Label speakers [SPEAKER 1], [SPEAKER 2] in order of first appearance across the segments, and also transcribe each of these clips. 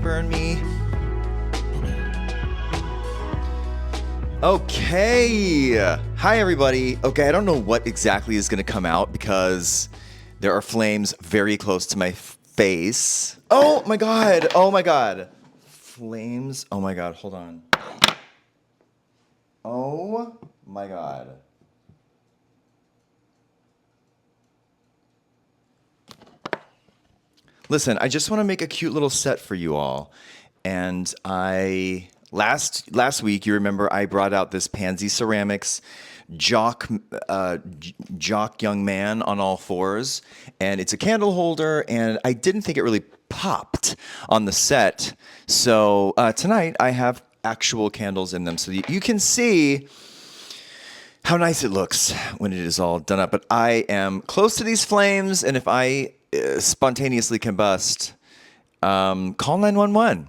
[SPEAKER 1] burn me. Okay. Hi, everybody. Okay, I don't know what exactly is going to come out because there are flames very close to my face. Oh, my God. Oh, my God. Flames. Oh, my God. Hold on. Oh, my God. Listen, I just want to make a cute little set for you all. And last week, you remember I brought out this Pansy Ceramics jock young man on all fours, and it's a candle holder, and I didn't think it really popped on the set. So tonight I have actual candles in them, so you can see how nice it looks when it is all done up. But I am close to these flames, and if I spontaneously combust, call 911.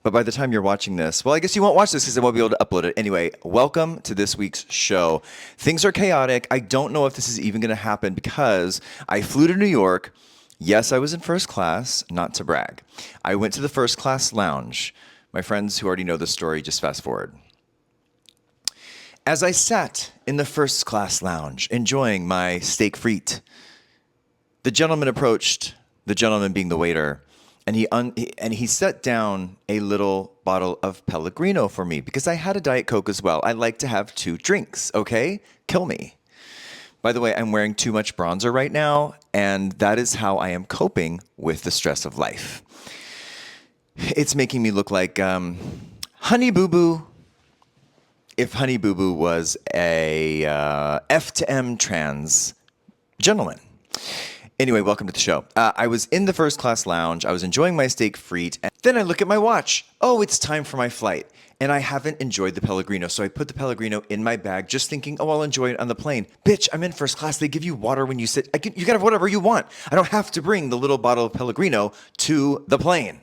[SPEAKER 1] But by the time you're watching this, well, I guess you won't watch this because I won't be able to upload it. Anyway, welcome to this week's show. Things are chaotic. I don't know if this is even going to happen because I flew to New York. Yes, I was in first class, not to brag. I went to the first class lounge. My friends who already know the story, just fast forward. As I sat in the first class lounge, enjoying my steak frite, the gentleman approached, the gentleman being the waiter, and he set down a little bottle of Pellegrino for me because I had a Diet Coke as well. I like to have 2 drinks, okay? Kill me. By the way, I'm wearing too much bronzer right now, and that is how I am coping with the stress of life. It's making me look like Honey Boo Boo if Honey Boo Boo was a F to M trans gentleman. Anyway, welcome to the show. I was in the first class lounge. I was enjoying my steak frite. And then I look at my watch. Oh, it's time for my flight. And I haven't enjoyed the Pellegrino. So I put the Pellegrino in my bag just thinking, oh, I'll enjoy it on the plane. Bitch, I'm in first class. They give you water when you sit. You can have whatever you want. I don't have to bring the little bottle of Pellegrino to the plane.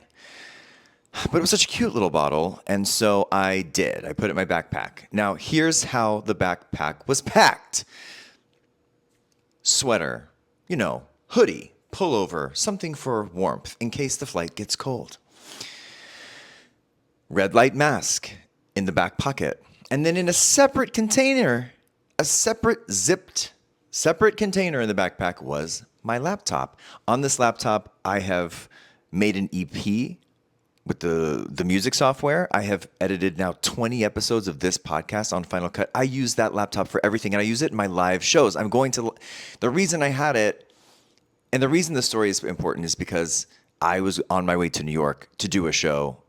[SPEAKER 1] But it was such a cute little bottle. And so I did. I put it in my backpack. Now, here's how the backpack was packed. Sweater, hoodie, pullover, something for warmth in case the flight gets cold. Red light mask in the back pocket. And then in a separate container, a separate container in the backpack was my laptop. On this laptop, I have made an EP with the music software. I have edited now 20 episodes of this podcast on Final Cut. I use that laptop for everything, and I use it in my live shows. The reason I had it, and the reason the story is important is because I was on my way to New York to do a show,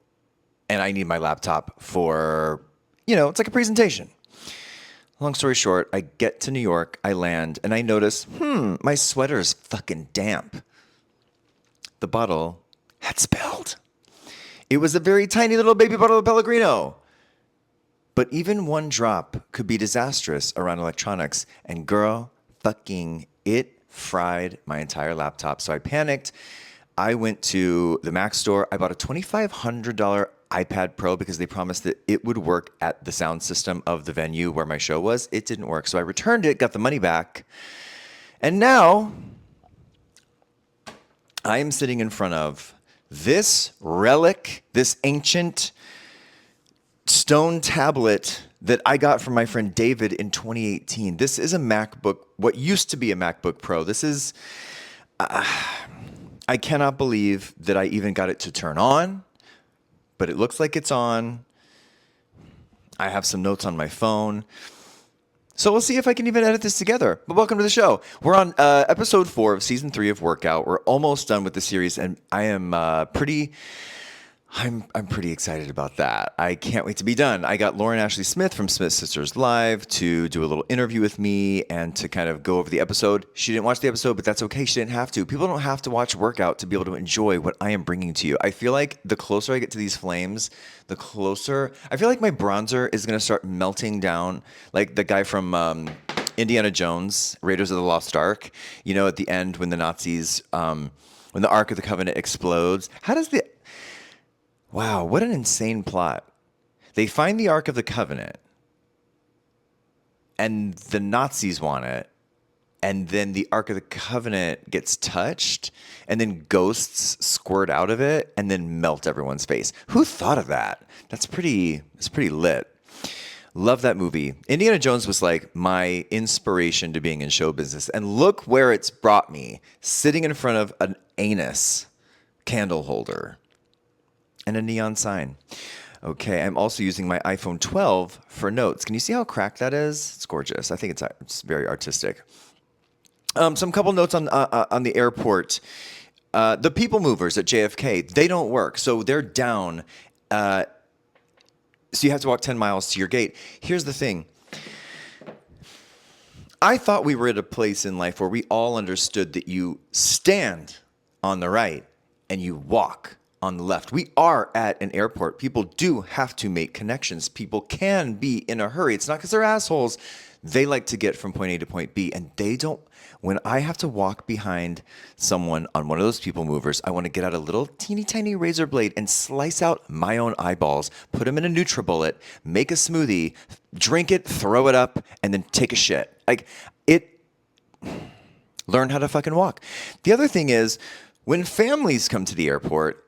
[SPEAKER 1] and I need my laptop for, it's like a presentation. Long story short, I get to New York, I land, and I notice, my sweater's fucking damp. The bottle had spilled. It was a very tiny little baby bottle of Pellegrino. But even one drop could be disastrous around electronics, and girl, fucking it fried my entire laptop. So I panicked. I went to the Mac store. I bought a $2,500 iPad Pro because they promised that it would work at the sound system of the venue where my show was. It didn't work. So I returned it, got the money back. And now I am sitting in front of this relic, this ancient stone tablet that I got from my friend David in 2018. This is a MacBook, what used to be a MacBook Pro. This is, I cannot believe that I even got it to turn on, but it looks like it's on. I have some notes on my phone. So we'll see if I can even edit this together. But welcome to the show. We're on episode 4 of season 3 of Workout. We're almost done with the series, and I am I'm pretty excited about that. I can't wait to be done. I got Lauren Ashley Smith from Smith Sisters Live to do a little interview with me and to kind of go over the episode. She didn't watch the episode, but that's okay. She didn't have to. People don't have to watch Workout to be able to enjoy what I am bringing to you. I feel like the closer I get to these flames, the closer. I feel like my bronzer is going to start melting down like the guy from Indiana Jones, Raiders of the Lost Ark. You know, at the end when the Nazis, when the Ark of the Covenant explodes. Wow, what an insane plot. They find the Ark of the Covenant, and the Nazis want it, and then the Ark of the Covenant gets touched, and then ghosts squirt out of it and then melt everyone's face. Who thought of that? It's pretty lit. Love that movie. Indiana Jones was like my inspiration to being in show business. And look where it's brought me, sitting in front of an anus candle holder and a neon sign. Okay, I'm also using my iPhone 12 for notes. Can you see how cracked that is? It's gorgeous. I think it's very artistic. Some couple notes on the airport. The people movers at JFK, they don't work. So they're down. So you have to walk 10 miles to your gate. Here's the thing. I thought we were at a place in life where we all understood that you stand on the right and you walk on the left. We are at an airport. People do have to make connections. People can be in a hurry. It's not because they're assholes. They like to get from point A to point B, and they don't. When I have to walk behind someone on one of those people movers, I want to get out a little teeny tiny razor blade and slice out my own eyeballs, put them in a NutriBullet, make a smoothie, drink it, throw it up, and then take a shit. Learn how to fucking walk. The other thing is, when families come to the airport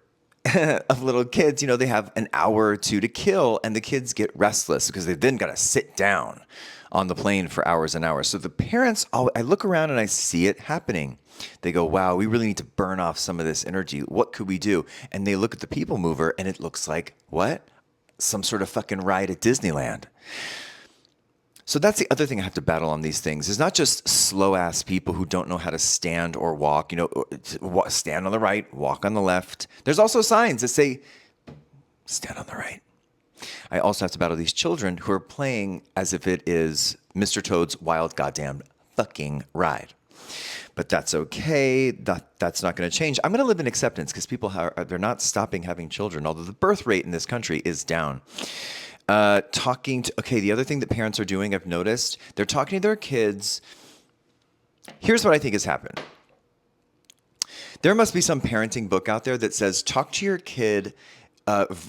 [SPEAKER 1] of little kids, they have an hour or two to kill, and the kids get restless because they've then got to sit down on the plane for hours and hours. So the parents, I look around and I see it happening. They go, wow, we really need to burn off some of this energy. What could we do? And they look at the people mover and it looks like, what? Some sort of fucking ride at Disneyland. So that's the other thing I have to battle on these things. It's not just slow-ass people who don't know how to stand or walk. Stand on the right, walk on the left. There's also signs that say, stand on the right. I also have to battle these children who are playing as if it is Mr. Toad's Wild Goddamn Fucking Ride. But that's okay. That's not going to change. I'm going to live in acceptance because people they're not stopping having children, although the birth rate in this country is down. The other thing that parents are doing, I've noticed, they're talking to their kids. Here's what I think has happened. There must be some parenting book out there that says, talk to your kid,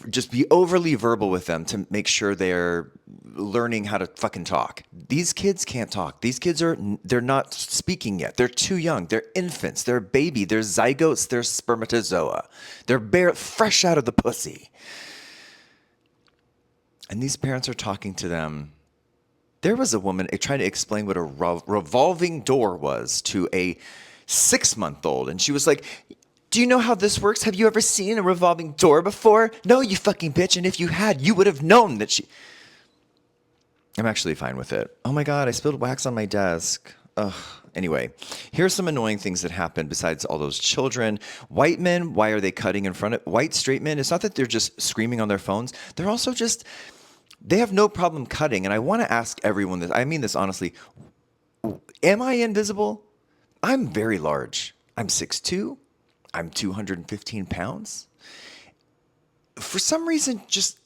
[SPEAKER 1] just be overly verbal with them to make sure they're learning how to fucking talk. These kids can't talk. These kids they're not speaking yet. They're too young. They're infants. They're baby. They're zygotes. They're spermatozoa. They're fresh out of the pussy. And these parents are talking to them. There was a woman trying to explain what a revolving door was to a 6-month-old. And she was like, do you know how this works? Have you ever seen a revolving door before? No, you fucking bitch. And if you had, you would have known that she... I'm actually fine with it. Oh my God, I spilled wax on my desk. Ugh. Anyway, here's some annoying things that happen besides all those children. White men, why are they cutting in front of... White straight men, it's not that they're just screaming on their phones. They're also just... They have no problem cutting. And I want to ask everyone this. I mean this honestly. Am I invisible? I'm very large. I'm 6'2". I'm 215 pounds. For some reason, just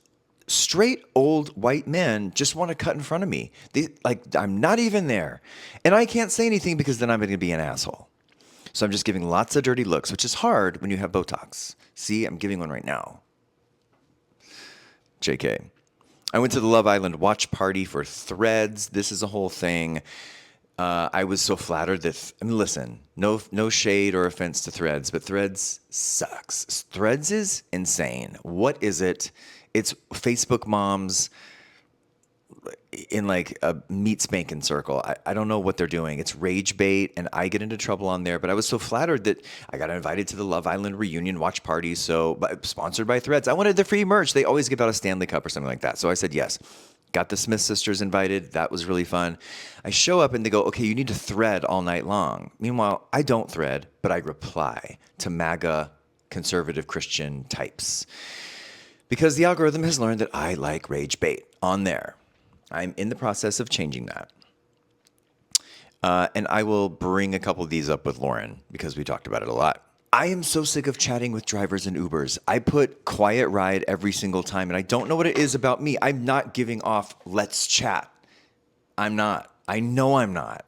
[SPEAKER 1] straight old white men just want to cut in front of me. I'm not even there. And I can't say anything because then I'm going to be an asshole. So I'm just giving lots of dirty looks, which is hard when you have Botox. See, I'm giving one right now. JK. I went to the Love Island watch party for Threads. This is a whole thing. I was so flattered that, listen, no shade or offense to Threads, but Threads sucks. Threads is insane. What is it? It's Facebook moms in like a meat spanking circle. I don't know what they're doing. It's rage bait, and I get into trouble on there. But I was so flattered that I got invited to the Love Island reunion watch party, sponsored by Threads. I wanted the free merch. They always give out a Stanley Cup or something like that. So I said yes. Got the Smith sisters invited. That was really fun. I show up and they go, okay, you need to thread all night long. Meanwhile, I don't thread, but I reply to MAGA conservative Christian types. Because the algorithm has learned that I like rage bait on there. I'm in the process of changing that. And I will bring a couple of these up with Lauren because we talked about it a lot. I am so sick of chatting with drivers and Ubers. I put quiet ride every single time, and I don't know what it is about me. I'm not giving off let's chat. I'm not. I know I'm not.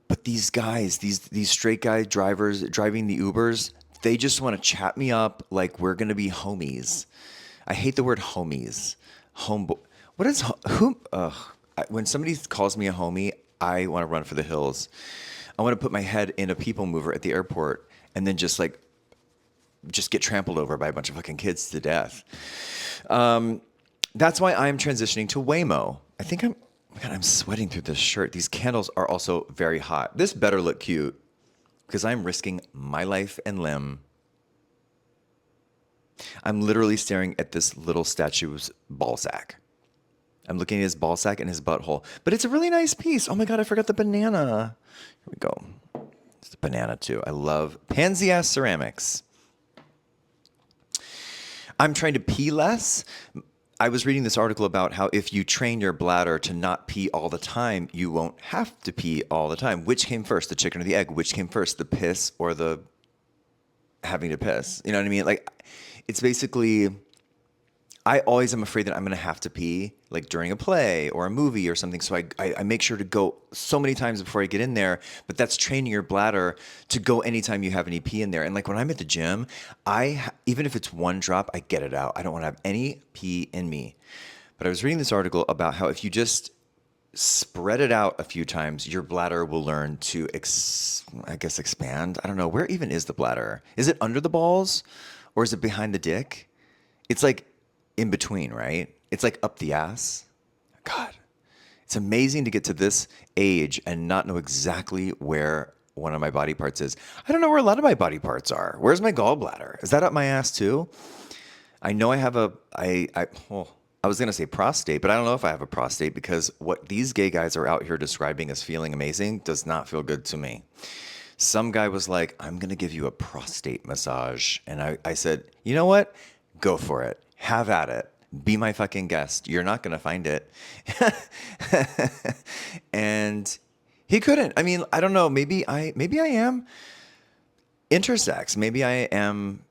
[SPEAKER 1] But these guys, these straight guy drivers driving the Ubers, they just want to chat me up like we're going to be homies. I hate the word homies. Homeboy. What is who? When somebody calls me a homie, I want to run for the hills. I want to put my head in a people mover at the airport and then just get trampled over by a bunch of fucking kids to death. That's why I'm transitioning to Waymo. I think I'm sweating through this shirt. These candles are also very hot. This better look cute because I'm risking my life and limb. I'm literally staring at this little statue's ball sack. I'm looking at his ball sack and his butthole. But it's a really nice piece. Oh my God, I forgot the banana. Here we go. It's the banana too. I love pansy-ass ceramics. I'm trying to pee less. I was reading this article about how if you train your bladder to not pee all the time, you won't have to pee all the time. Which came first, the chicken or the egg? Which came first, the piss or the having to piss? You know what I mean? Like, it's basically, I always am afraid that I'm going to have to pee, like during a play or a movie or something. So I make sure to go so many times before I get in there. But that's training your bladder to go anytime you have any pee in there. And like when I'm at the gym, even if it's one drop, I get it out. I don't want to have any pee in me. But I was reading this article about how if you just spread it out a few times, your bladder will learn to, expand. I don't know. Where even is the bladder? Is it under the balls or is it behind the dick? It's like in between, right? It's like up the ass. God, it's amazing to get to this age and not know exactly where one of my body parts is. I don't know where a lot of my body parts are. Where's my gallbladder? Is that up my ass too? I know I have I was going to say prostate, but I don't know if I have a prostate because what these gay guys are out here describing as feeling amazing does not feel good to me. Some guy was like, I'm going to give you a prostate massage. And I said, you know what? Go for it. Have at it. Be my fucking guest. You're not going to find it. And he couldn't. I mean, I don't know. Maybe I am intersex. Maybe I'm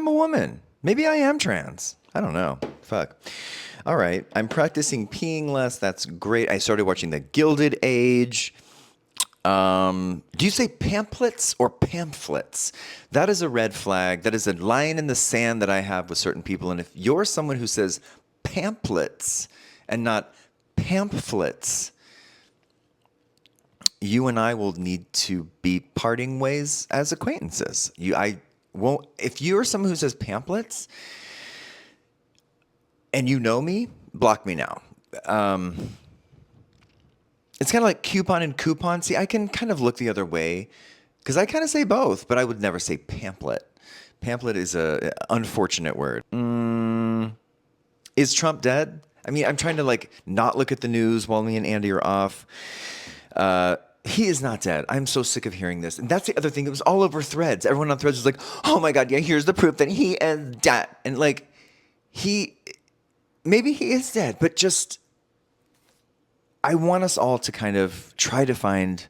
[SPEAKER 1] a woman. Maybe I am trans. I don't know. Fuck. All right. I'm practicing peeing less. That's great. I started watching The Gilded Age. Do you say pamphlets or pamphlets? That is a red flag. That is a line in the sand that I have with certain people. And if you're someone who says pamphlets and not pamphlets, you and I will need to be parting ways as acquaintances. If you're someone who says pamphlets and you know me, block me now. It's kind of like coupon and coupon. See, I can kind of look the other way because I kind of say both, but I would never say pamphlet. Pamphlet is a unfortunate word. Is Trump dead? I mean, I'm trying to not look at the news while me and Andy are off. He is not dead. I'm so sick of hearing this. And that's the other thing. It was all over Threads. Everyone on Threads was like, oh my God, yeah, here's the proof that he is dead. And maybe he is dead, but just, I want us all to kind of try to find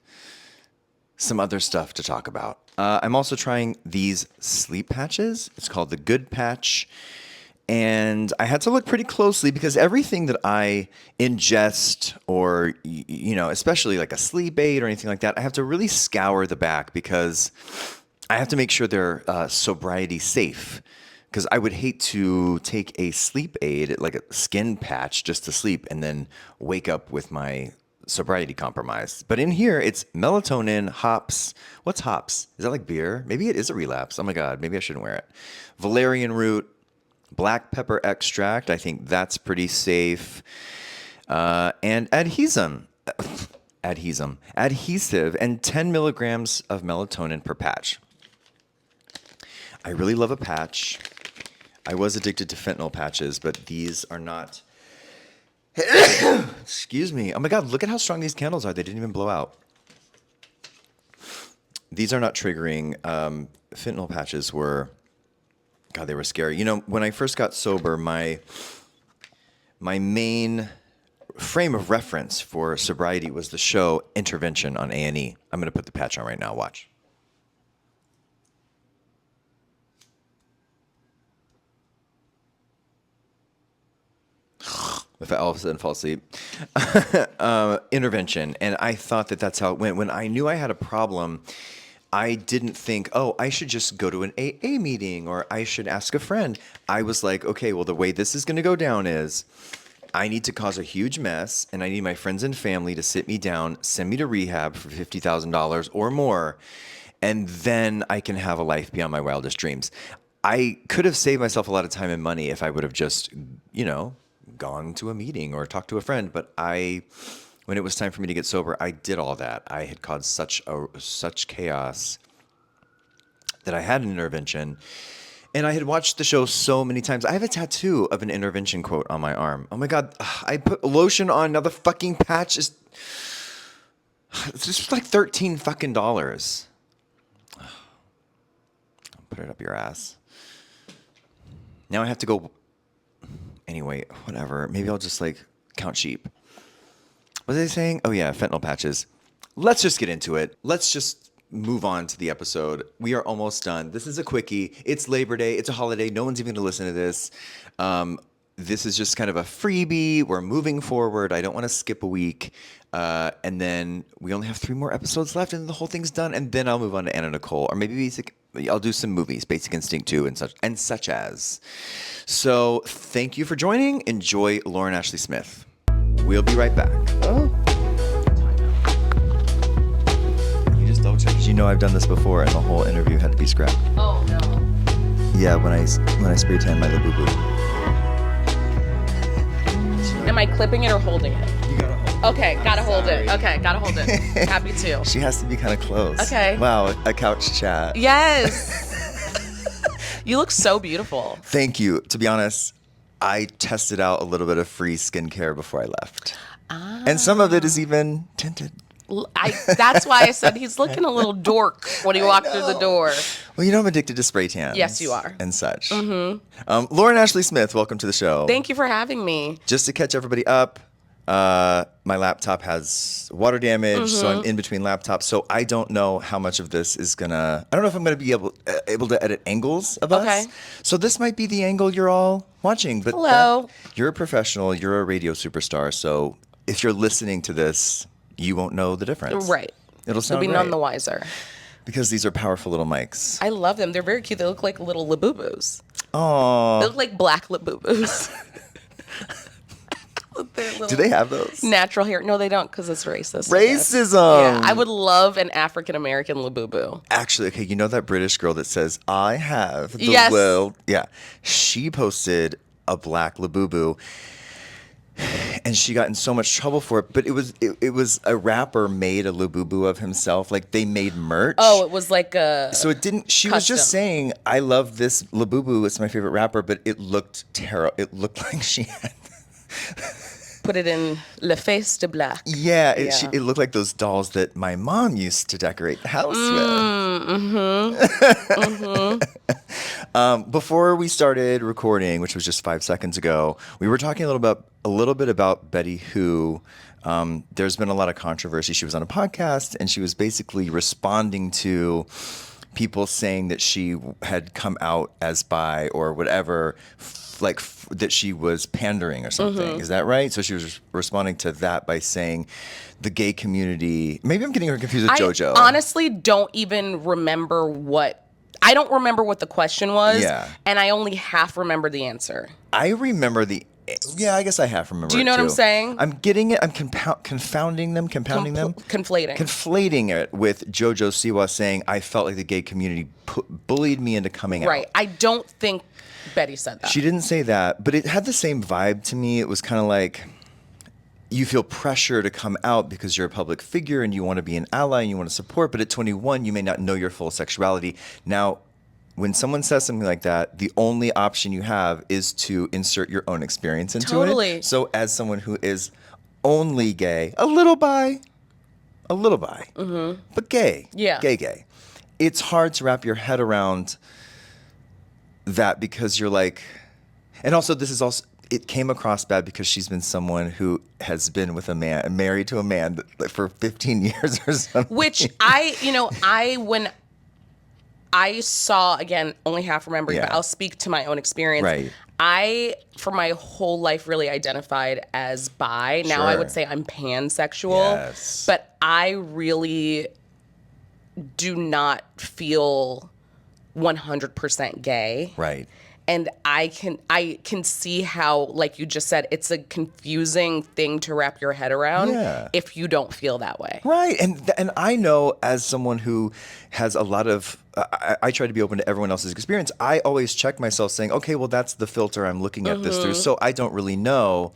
[SPEAKER 1] some other stuff to talk about. I'm also trying these sleep patches. It's called the Good Patch. And I had to look pretty closely because everything that I ingest or, especially like a sleep aid or anything like that, I have to really scour the back because I have to make sure they're sobriety safe. Because I would hate to take a sleep aid, like a skin patch, just to sleep and then wake up with my sobriety compromised. But in here, it's melatonin, hops. What's hops? Is that like beer? Maybe it is a relapse. Oh my God, maybe I shouldn't wear it. Valerian root, black pepper extract. I think that's pretty safe. And adhesive, and 10 milligrams of melatonin per patch. I really love a patch. I was addicted to fentanyl patches, but these are not. Excuse me. Oh my God, look at how strong these candles are. They didn't even blow out. These are not triggering. Fentanyl patches were, God, they were scary. When I first got sober, my main frame of reference for sobriety was the show Intervention on A&E. I'm going to put the patch on right now. Watch. If I all of a sudden fall asleep. Intervention. And I thought that that's how it went. When I knew I had a problem, I didn't think, I should just go to an AA meeting or I should ask a friend. I was like, okay, well, the way this is going to go down is I need to cause a huge mess, and I need my friends and family to sit me down, send me to rehab for $50,000 or more, and then I can have a life beyond my wildest dreams. I could have saved myself a lot of time and money if I would have just, gone to a meeting or talked to a friend. But when it was time for me to get sober, I did all that. I had caused such chaos that I had an intervention. And I had watched the show so many times. I have a tattoo of an intervention quote on my arm. Oh my God, I put lotion on. Now the fucking patch is just like $13 fucking dollars. Put it up your ass. Now I have to go. Anyway, whatever. Maybe I'll just like count sheep. What are they saying? Oh yeah, fentanyl patches. Let's just get into it. Let's just move on to the episode. We are almost done. This is a quickie. It's Labor Day. It's a holiday. No one's even going to listen to this. This is just kind of a freebie. We're moving forward. I don't want to skip a week. And then we only have 3 more episodes left, and the whole thing's done. And then I'll move on to Anna Nicole, or maybe I'll do some movies, Basic Instinct 2 and such as. So thank you for joining. Enjoy Lauren Ashley Smith. We'll be right back. Oh. You just double check, because I've done this before, and the whole interview had to be scrapped.
[SPEAKER 2] Oh no.
[SPEAKER 1] Yeah, when I spray tan my Labubu.
[SPEAKER 2] Am I clipping it or holding it?
[SPEAKER 1] You gotta hold it.
[SPEAKER 2] Okay, gotta hold it. Okay, gotta hold it. Happy to.
[SPEAKER 1] She has to be kind of close.
[SPEAKER 2] Okay.
[SPEAKER 1] Wow, a couch chat.
[SPEAKER 2] Yes. You look so beautiful.
[SPEAKER 1] Thank you. To be honest, I tested out a little bit of free skincare before I left. And some of it is even tinted.
[SPEAKER 2] That's why I said he's looking a little dork when he walked through the door.
[SPEAKER 1] Well, I'm addicted to spray tans.
[SPEAKER 2] Yes, you are.
[SPEAKER 1] And such. Mm-hmm. Lauren Ashley Smith, welcome to the show.
[SPEAKER 2] Thank you for having me.
[SPEAKER 1] Just to catch everybody up, my laptop has water damage, so I'm in between laptops. So I don't know how much of this is I don't know if I'm gonna be able to edit angles of us. So this might be the angle you're all watching. But
[SPEAKER 2] hello.
[SPEAKER 1] You're a professional. You're a radio superstar. So if you're listening to this, you won't know the difference.
[SPEAKER 2] Right.
[SPEAKER 1] It'll sound
[SPEAKER 2] You'll be none the wiser.
[SPEAKER 1] Because these are powerful little mics.
[SPEAKER 2] I love them. They're very cute. They look like little Labubus.
[SPEAKER 1] Aww.
[SPEAKER 2] They look like black Labubus.
[SPEAKER 1] Do they have those?
[SPEAKER 2] Natural hair. No, they don't, because it's racist.
[SPEAKER 1] Racism.
[SPEAKER 2] Yeah, I would love an African-American Labubu.
[SPEAKER 1] Actually, okay, you know that British girl that says, I have the world? Yeah. She posted a black Labubu. And she got in so much trouble for it, but it was a rapper made a Labubu of himself. Like they made merch.
[SPEAKER 2] Oh, it was like a.
[SPEAKER 1] So it didn't. She was just saying, "I love this Labubu. It's my favorite rapper," but it looked terrible. It looked like she had
[SPEAKER 2] put it in Le Face de Black.
[SPEAKER 1] Yeah, it looked like those dolls that my mom used to decorate the house with. Before we started recording, which was just 5 seconds ago, we were talking a little bit about Betty Who. There's been a lot of controversy. She was on a podcast, and she was basically responding to people saying that she had come out as bi or whatever, that she was pandering or something. Is that right? So she was responding to that by saying the gay community. Maybe I'm getting her confused with JoJo.
[SPEAKER 2] I honestly don't even remember I don't remember what the question was.
[SPEAKER 1] Yeah.
[SPEAKER 2] And I only half remember the answer.
[SPEAKER 1] I remember yeah, I guess I half remember.
[SPEAKER 2] Do you know what I'm saying?
[SPEAKER 1] I'm getting it. I'm compounding them. Conflating it with JoJo Siwa saying, I felt like the gay community bullied me into coming out.
[SPEAKER 2] Right. I don't think Betty said that.
[SPEAKER 1] She didn't say that, but it had the same vibe to me. It was kind of like you feel pressure to come out because you're a public figure and you want to be an ally and you want to support, but at 21, you may not know your full sexuality. Now, when someone says something like that, the only option you have is to insert your own experience into it. So as someone who is only gay, a little bi, but gay, gay, it's hard to wrap your head around that because you're like, and also it came across bad because she's been someone who has been with a man, married to a man for 15 years or something.
[SPEAKER 2] Which when I saw, again, only half remembering, but I'll speak to my own experience.
[SPEAKER 1] Right.
[SPEAKER 2] I, for my whole life, really identified as bi. Now I would say I'm pansexual.
[SPEAKER 1] Yes.
[SPEAKER 2] But I really do not feel 100% gay.
[SPEAKER 1] Right.
[SPEAKER 2] And I can see how, like you just said, it's a confusing thing to wrap your head around if you don't feel that way.
[SPEAKER 1] Right. And I know, as someone who has a lot of, I try to be open to everyone else's experience. I always check myself saying, okay, well, that's the filter I'm looking at this through. So I don't really know.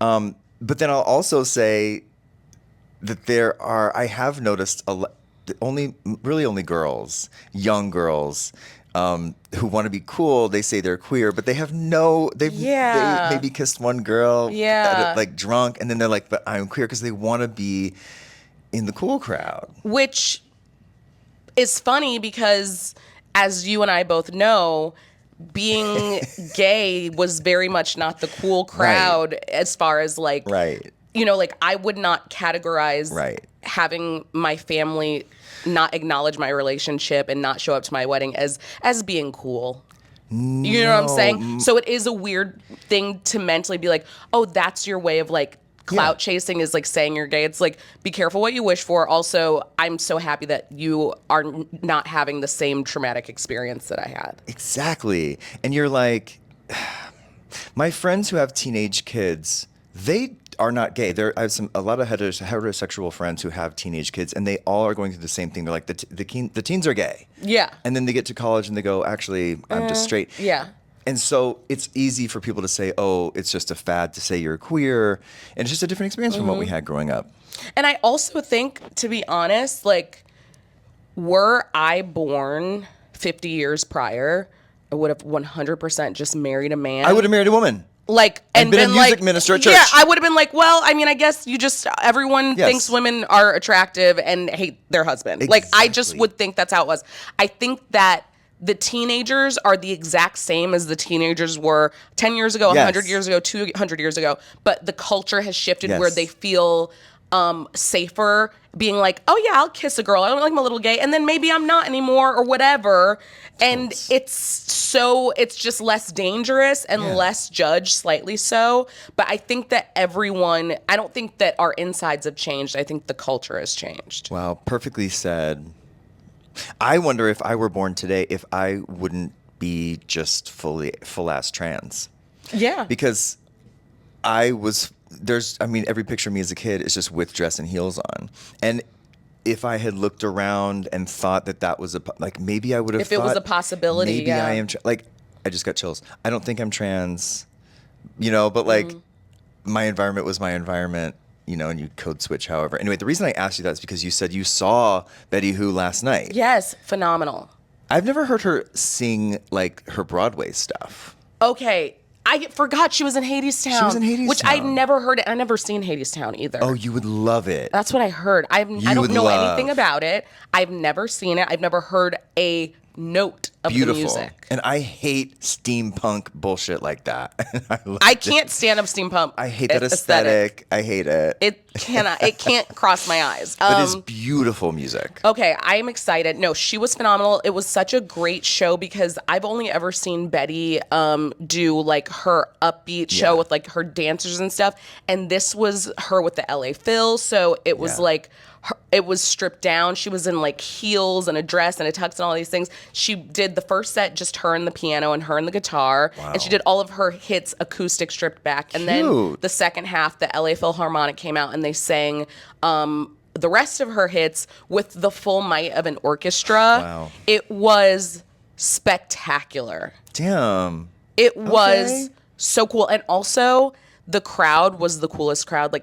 [SPEAKER 1] But then I'll also say that I have noticed only girls, young girls, who want to be cool. They say they're queer, but they have they maybe kissed one girl, like drunk, and then they're like, but I'm queer, because they want to be in the cool crowd.
[SPEAKER 2] Which is funny because, as you and I both know, being gay was very much not the cool crowd as far as like, you know, like I would not categorize having my family not acknowledge my relationship and not show up to my wedding as being cool. You know what I'm saying? So it is a weird thing to mentally be like, oh, that's your way of like clout chasing, is like saying you're gay. It's like, be careful what you wish for. Also, I'm so happy that you are not having the same traumatic experience that I had.
[SPEAKER 1] Exactly. And you're like, my friends who have teenage kids, they are not gay. I have a lot of heterosexual friends who have teenage kids, and they all are going through the same thing. They're like, the teens are gay. Yeah. And then they get to college and they go, actually, I'm just straight. Yeah. And so it's easy for people to say, oh, it's just a fad to say you're queer. And it's just a different experience from what we had growing up.
[SPEAKER 2] And I also think, to be honest, like, were I born 50 years prior, I would have 100% just married a man.
[SPEAKER 1] I would have married a woman.
[SPEAKER 2] Like, and
[SPEAKER 1] been a music
[SPEAKER 2] like,
[SPEAKER 1] minister at church.
[SPEAKER 2] Yeah, I would have been like, well, I mean, I guess everyone thinks women are attractive and hate their husband. Exactly. Like, I just would think that's how it was. I think that the teenagers are the exact same as the teenagers were 10 years ago, 100 years ago, 200 years ago. But the culture has shifted where they feel safer being like, oh yeah, I'll kiss a girl. I don't like my little gay. And then maybe I'm not anymore or whatever. And it's just less dangerous and less judged, slightly so. But I think that I don't think that our insides have changed. I think the culture has changed.
[SPEAKER 1] Wow, perfectly said. I wonder, if I were born today, if I wouldn't be just full-ass trans. Yeah. Because every picture of me as a kid is just with dress and heels on. And if I had looked around and thought that was maybe I would have thought. If it was
[SPEAKER 2] a possibility,
[SPEAKER 1] maybe I am, I just got chills. I don't think I'm trans, but my environment was my environment. And you code switch, however. Anyway, the reason I asked you that is because you said you saw Betty Who last night.
[SPEAKER 2] Yes, phenomenal.
[SPEAKER 1] I've never heard her sing, her Broadway stuff.
[SPEAKER 2] Okay, I forgot she was in Hadestown. She was in Hadestown. Which I've never heard it. I've never seen Hadestown either.
[SPEAKER 1] Oh, you would love it.
[SPEAKER 2] That's what I heard. I don't know anything about it. I've never seen it. I've never heard a note of the music.
[SPEAKER 1] And I hate steampunk bullshit like that.
[SPEAKER 2] I can't stand up steampunk.
[SPEAKER 1] I hate that aesthetic. I hate it.
[SPEAKER 2] It can't cross my eyes.
[SPEAKER 1] But it's beautiful music.
[SPEAKER 2] Okay, I'm excited. No, she was phenomenal. It was such a great show because I've only ever seen Betty do her upbeat show with her dancers and stuff. And this was her with the LA Phil. So it was it was stripped down. She was in heels and a dress and a tux and all these things. She did the first set, just her and the piano and her and the guitar. Wow. And she did all of her hits acoustic stripped back. And then the second half, the LA Philharmonic came out and they sang the rest of her hits with the full might of an orchestra. Wow. It was spectacular.
[SPEAKER 1] Damn.
[SPEAKER 2] It was so cool. And also, the crowd was the coolest crowd.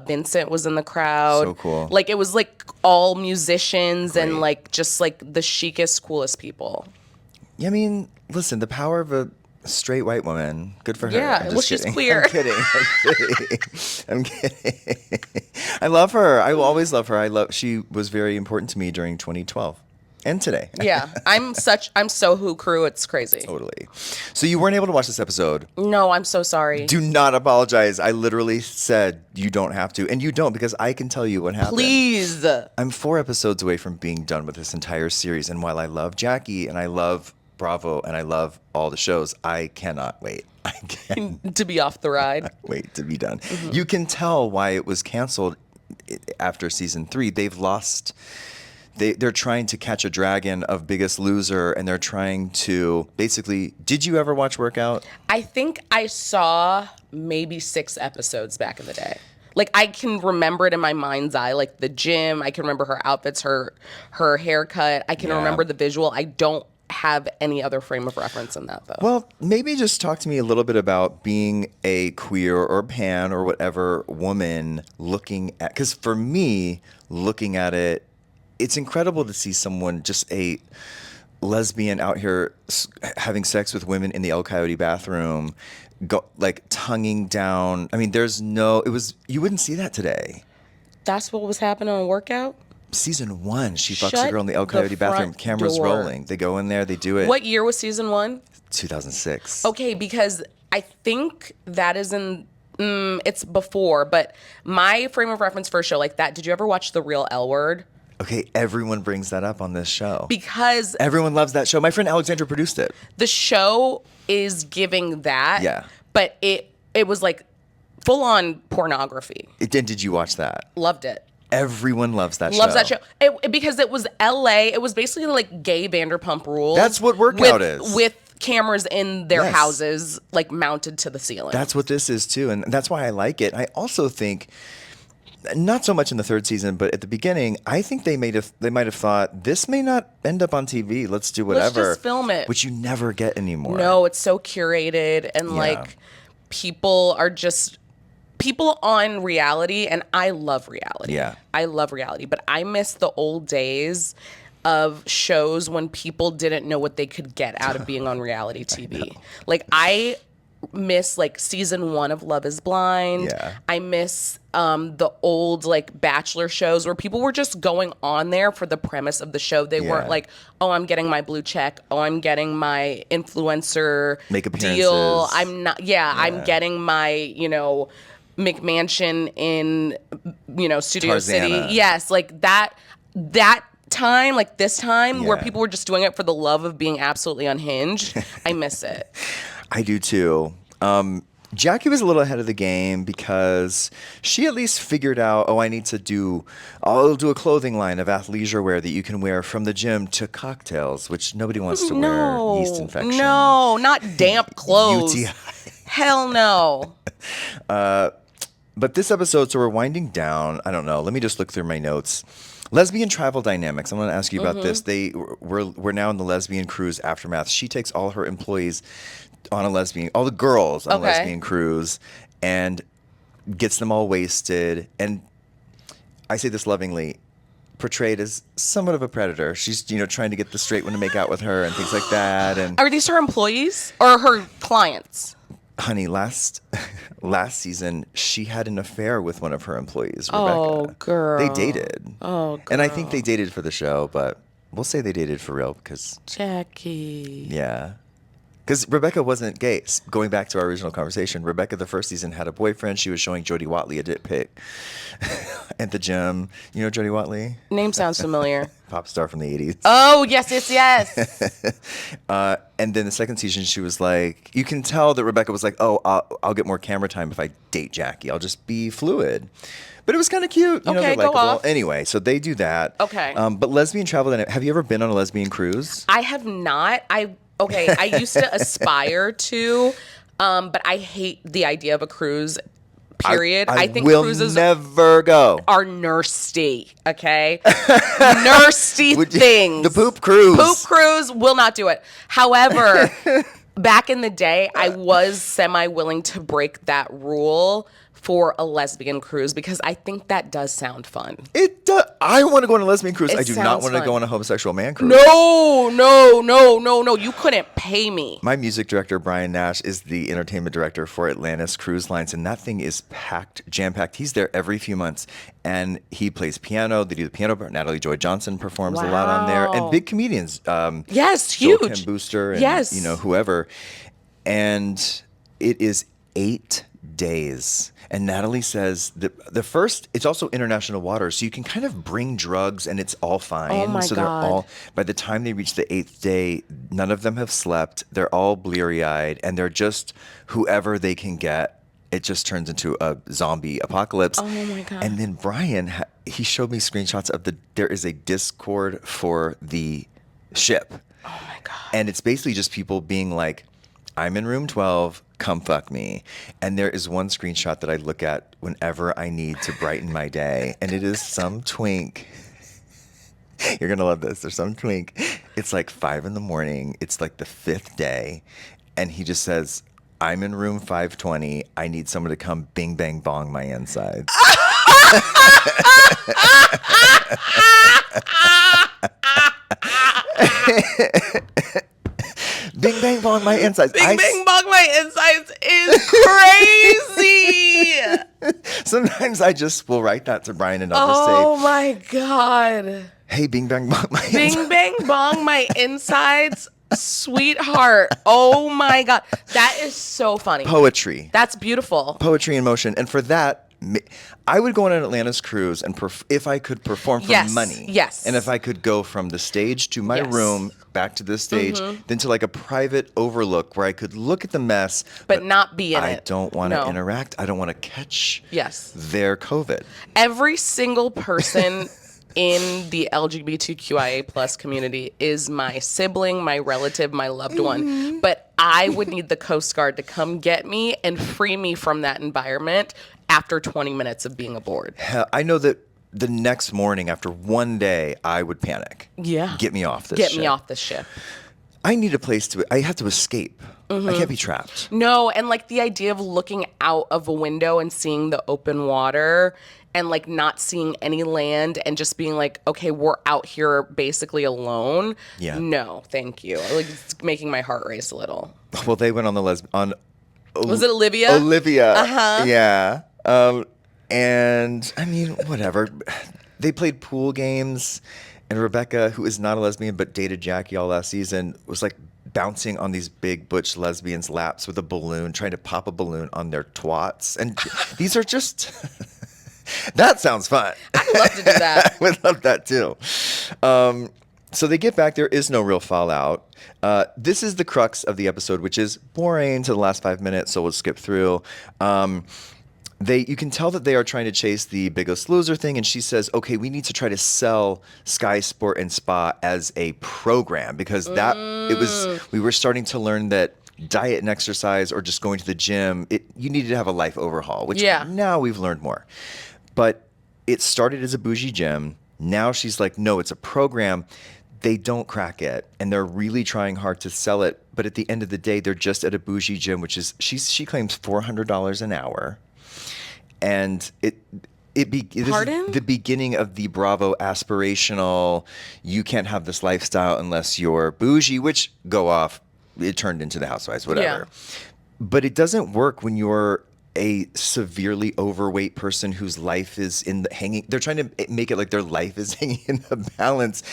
[SPEAKER 2] Vincent was in the crowd.
[SPEAKER 1] So cool.
[SPEAKER 2] It was all musicians and just the chicest, coolest people.
[SPEAKER 1] Yeah, I mean, listen, the power of a straight white woman. Good for her.
[SPEAKER 2] Yeah, well, she's queer.
[SPEAKER 1] I'm kidding. I'm kidding. I love her. I will always love her. She was very important to me during 2012. And today.
[SPEAKER 2] Yeah. I'm so Who crew. It's crazy.
[SPEAKER 1] Totally. So you weren't able to watch this episode.
[SPEAKER 2] No, I'm so sorry.
[SPEAKER 1] Do not apologize. I literally said you don't have to. And you don't, because I can tell you what happened.
[SPEAKER 2] Please.
[SPEAKER 1] I'm 4 episodes away from being done with this entire series. And while I love Jackie and I love Bravo and I love all the shows, I cannot wait. I can't
[SPEAKER 2] to be off the ride.
[SPEAKER 1] Wait to be done. Mm-hmm. You can tell why it was canceled after season 3. They've lost they're trying to catch a dragon of Biggest Loser, and they're trying to basically. Did you ever watch Workout?
[SPEAKER 2] I think I saw maybe 6 episodes back in the day. Like, I can remember it in my mind's eye, like the gym. I can remember her outfits, her haircut. I can remember the visual. I don't have any other frame of reference in that, though.
[SPEAKER 1] Well, maybe just talk to me a little bit about being a queer or pan or whatever woman looking at, because for me, looking at it, it's incredible to see someone, just a lesbian out here having sex with women in the El Coyote bathroom, like tonguing down. I mean, you wouldn't see that today.
[SPEAKER 2] That's what was happening on Workout?
[SPEAKER 1] Season 1, she fucks
[SPEAKER 2] Shut
[SPEAKER 1] a girl in the El Coyote
[SPEAKER 2] the
[SPEAKER 1] bathroom.
[SPEAKER 2] front
[SPEAKER 1] Cameras
[SPEAKER 2] door.
[SPEAKER 1] rolling. They go in there, they do it.
[SPEAKER 2] What year was season 1?
[SPEAKER 1] 2006.
[SPEAKER 2] Okay, because I think that is in, it's before, but my frame of reference for a show like that, did you ever watch The Real L Word?
[SPEAKER 1] Okay, everyone brings that up on this show.
[SPEAKER 2] Because
[SPEAKER 1] everyone loves that show. My friend Alexandra produced it.
[SPEAKER 2] The show is giving that.
[SPEAKER 1] Yeah.
[SPEAKER 2] But it was like full on pornography.
[SPEAKER 1] Did you watch that?
[SPEAKER 2] Loved it.
[SPEAKER 1] Everyone loves that show.
[SPEAKER 2] Loves that show. Because it was LA. It was basically like gay Vanderpump Rules.
[SPEAKER 1] That's what Workout is.
[SPEAKER 2] With cameras in their houses, like mounted to the ceiling.
[SPEAKER 1] That's what this is too. And that's why I like it. I also think, not so much in the 3rd season, but at the beginning, I think they might have thought, this may not end up on TV. Let's do whatever.
[SPEAKER 2] Let's just film it.
[SPEAKER 1] Which you never get anymore.
[SPEAKER 2] No, it's so curated, and like people on reality, and I love reality.
[SPEAKER 1] Yeah.
[SPEAKER 2] I love reality, but I miss the old days of shows when people didn't know what they could get out of being on reality TV. Like, I miss like season 1 of Love is Blind.
[SPEAKER 1] Yeah.
[SPEAKER 2] I miss the old like Bachelor shows where people were just going on there for the premise of the show. They weren't like, oh, I'm getting my blue check. Oh, I'm getting my influencer
[SPEAKER 1] Make appearances.
[SPEAKER 2] deal. I'm getting my, McMansion in, Studio
[SPEAKER 1] Tarzana.
[SPEAKER 2] City. Yes, like that time, like this time where people were just doing it for the love of being absolutely unhinged. I miss it.
[SPEAKER 1] I do too. Jackie was a little ahead of the game because she at least figured out, I'll do a clothing line of athleisure wear that you can wear from the gym to cocktails, which nobody wants to wear. Yeast infection.
[SPEAKER 2] No, not damp clothes.
[SPEAKER 1] UTI.
[SPEAKER 2] Hell no.
[SPEAKER 1] But this episode, so we're winding down. I don't know. Let me just look through my notes. Lesbian travel dynamics. I want to ask you about this. We're now in the lesbian cruise aftermath. She takes all her employees on all the girls on a lesbian cruise, and gets them all wasted. And I say this lovingly, portrayed as somewhat of a predator. She's, trying to get the straight one to make out with her and things like that. And
[SPEAKER 2] Are these her employees or her clients?
[SPEAKER 1] honey, last season, she had an affair with one of her employees, Rebecca.
[SPEAKER 2] Oh, girl.
[SPEAKER 1] They dated.
[SPEAKER 2] Oh, girl.
[SPEAKER 1] And I think they dated for the show, but we'll say they dated for real because...
[SPEAKER 2] Jackie.
[SPEAKER 1] Yeah. Because Rebecca wasn't gay. Going back to our original conversation, Rebecca the first season had a boyfriend. She was showing Jodie Watley a dick pic at the gym. You know Jodie Watley?
[SPEAKER 2] Name sounds familiar.
[SPEAKER 1] Pop star from the 80s.
[SPEAKER 2] Oh, yes.
[SPEAKER 1] And then the second season, she was like, you can tell that Rebecca was like, oh, I'll get more camera time if I date Jackie. I'll just be fluid. But it was kind of cute.
[SPEAKER 2] Okay,
[SPEAKER 1] they're
[SPEAKER 2] go
[SPEAKER 1] likable.
[SPEAKER 2] off.
[SPEAKER 1] Anyway, so they do that.
[SPEAKER 2] Okay.
[SPEAKER 1] But lesbian travel, have you ever been on a lesbian cruise?
[SPEAKER 2] I have not. I used to aspire to, but I hate the idea of a cruise. Period.
[SPEAKER 1] I
[SPEAKER 2] think
[SPEAKER 1] will
[SPEAKER 2] cruises
[SPEAKER 1] never go.
[SPEAKER 2] are nursty. Okay, nursty things.
[SPEAKER 1] The poop cruise.
[SPEAKER 2] Poop cruise will not do it. However, back in the day, I was semi-willing to break that rule for a lesbian cruise because I think that does sound fun.
[SPEAKER 1] It does. I want to go on a lesbian cruise.
[SPEAKER 2] It
[SPEAKER 1] I do not
[SPEAKER 2] sounds
[SPEAKER 1] want to
[SPEAKER 2] fun.
[SPEAKER 1] go on a homosexual man cruise.
[SPEAKER 2] No. You couldn't pay me.
[SPEAKER 1] My music director, Brian Nash, is the entertainment director for Atlantis Cruise Lines, and that thing is packed, jam-packed. He's there every few months, and he plays piano. They do the piano part. Natalie Joy Johnson performs a lot on there, and big comedians.
[SPEAKER 2] Yes,
[SPEAKER 1] Joel
[SPEAKER 2] huge.
[SPEAKER 1] Kim Booster, and
[SPEAKER 2] Yes.
[SPEAKER 1] whoever. And it is 8 days. And Natalie says the first, it's also international waters, so you can kind of bring drugs and it's all fine.
[SPEAKER 2] Oh my
[SPEAKER 1] so
[SPEAKER 2] God.
[SPEAKER 1] by the time they reach the 8th day, none of them have slept. They're all bleary-eyed, and they're just whoever they can get it just turns into a zombie apocalypse.
[SPEAKER 2] Oh my God.
[SPEAKER 1] And then Brian, he showed me screenshots of there is a Discord for the ship.
[SPEAKER 2] Oh my God.
[SPEAKER 1] And it's basically just people being like, I'm in room 12, come fuck me. And there is one screenshot that I look at whenever I need to brighten my day. And it is some twink. You're going to love this. There's some twink. It's like 5 a.m. It's like the 5th day. And he just says, I'm in room 520. I need someone to come bing, bang, bong my insides. Bing, bang, bong my insides.
[SPEAKER 2] Bing, bang, bong my insides is crazy.
[SPEAKER 1] Sometimes I just will write that to Brian and I'll just
[SPEAKER 2] Oh
[SPEAKER 1] say,
[SPEAKER 2] my God.
[SPEAKER 1] hey, bing, bang, bong my
[SPEAKER 2] Bing,
[SPEAKER 1] insides.
[SPEAKER 2] bang, bong my insides. Sweetheart. Oh my God. That is so funny.
[SPEAKER 1] Poetry.
[SPEAKER 2] That's beautiful.
[SPEAKER 1] Poetry in motion. And for that, I would go on an Atlantis cruise and if I could perform for money.
[SPEAKER 2] Yes.
[SPEAKER 1] And if I could go from the stage to my room, back to the stage, then to like a private overlook where I could look at the mess.
[SPEAKER 2] But not be in it.
[SPEAKER 1] I don't want to
[SPEAKER 2] No.
[SPEAKER 1] interact. I don't want to catch their COVID.
[SPEAKER 2] Every single person in the LGBTQIA plus community is my sibling, my relative, my loved one. But I would need the Coast Guard to come get me and free me from that environment after 20 minutes of being aboard.
[SPEAKER 1] Hell, I know that the next morning after one day, I would panic.
[SPEAKER 2] Yeah.
[SPEAKER 1] Get me off this
[SPEAKER 2] Get
[SPEAKER 1] ship.
[SPEAKER 2] me off this ship.
[SPEAKER 1] I need a place I have to escape. I can't be trapped.
[SPEAKER 2] No, and like the idea of looking out of a window and seeing the open water and like not seeing any land and just being like, okay, we're out here basically alone.
[SPEAKER 1] Yeah.
[SPEAKER 2] No, thank you. Like it's making my heart race a little.
[SPEAKER 1] Well, they went on the
[SPEAKER 2] Was it Olivia?
[SPEAKER 1] Olivia. Uh-huh. Yeah. And I mean, whatever. They played pool games, and Rebecca, who is not a lesbian but dated Jackie all last season, was like bouncing on these big butch lesbians' laps with a balloon, trying to pop a balloon on their twats. And these are just... That sounds fun.
[SPEAKER 2] I'd love to do that.
[SPEAKER 1] I would love that too. So they get back. There is no real fallout. This is the crux of the episode, which is boring to the last 5 minutes, so we'll skip through. You can tell that they are trying to chase the Biggest Loser thing, and she says, okay, we need to try to sell Sky Sport and Spa as a program, because we were starting to learn that diet and exercise or just going to the gym, you needed to have a life overhaul, which now we've learned more. But it started as a bougie gym. Now she's like, no, it's a program. They don't crack it, and they're really trying hard to sell it. But at the end of the day, they're just at a bougie gym, which is, she claims $400 an hour. And this is the beginning of the Bravo aspirational, you can't have this lifestyle unless you're bougie, which go off. It turned into the Housewives, whatever. Yeah. But it doesn't work when you're a severely overweight person whose life is hanging. They're trying to make it like their life is hanging in the balance.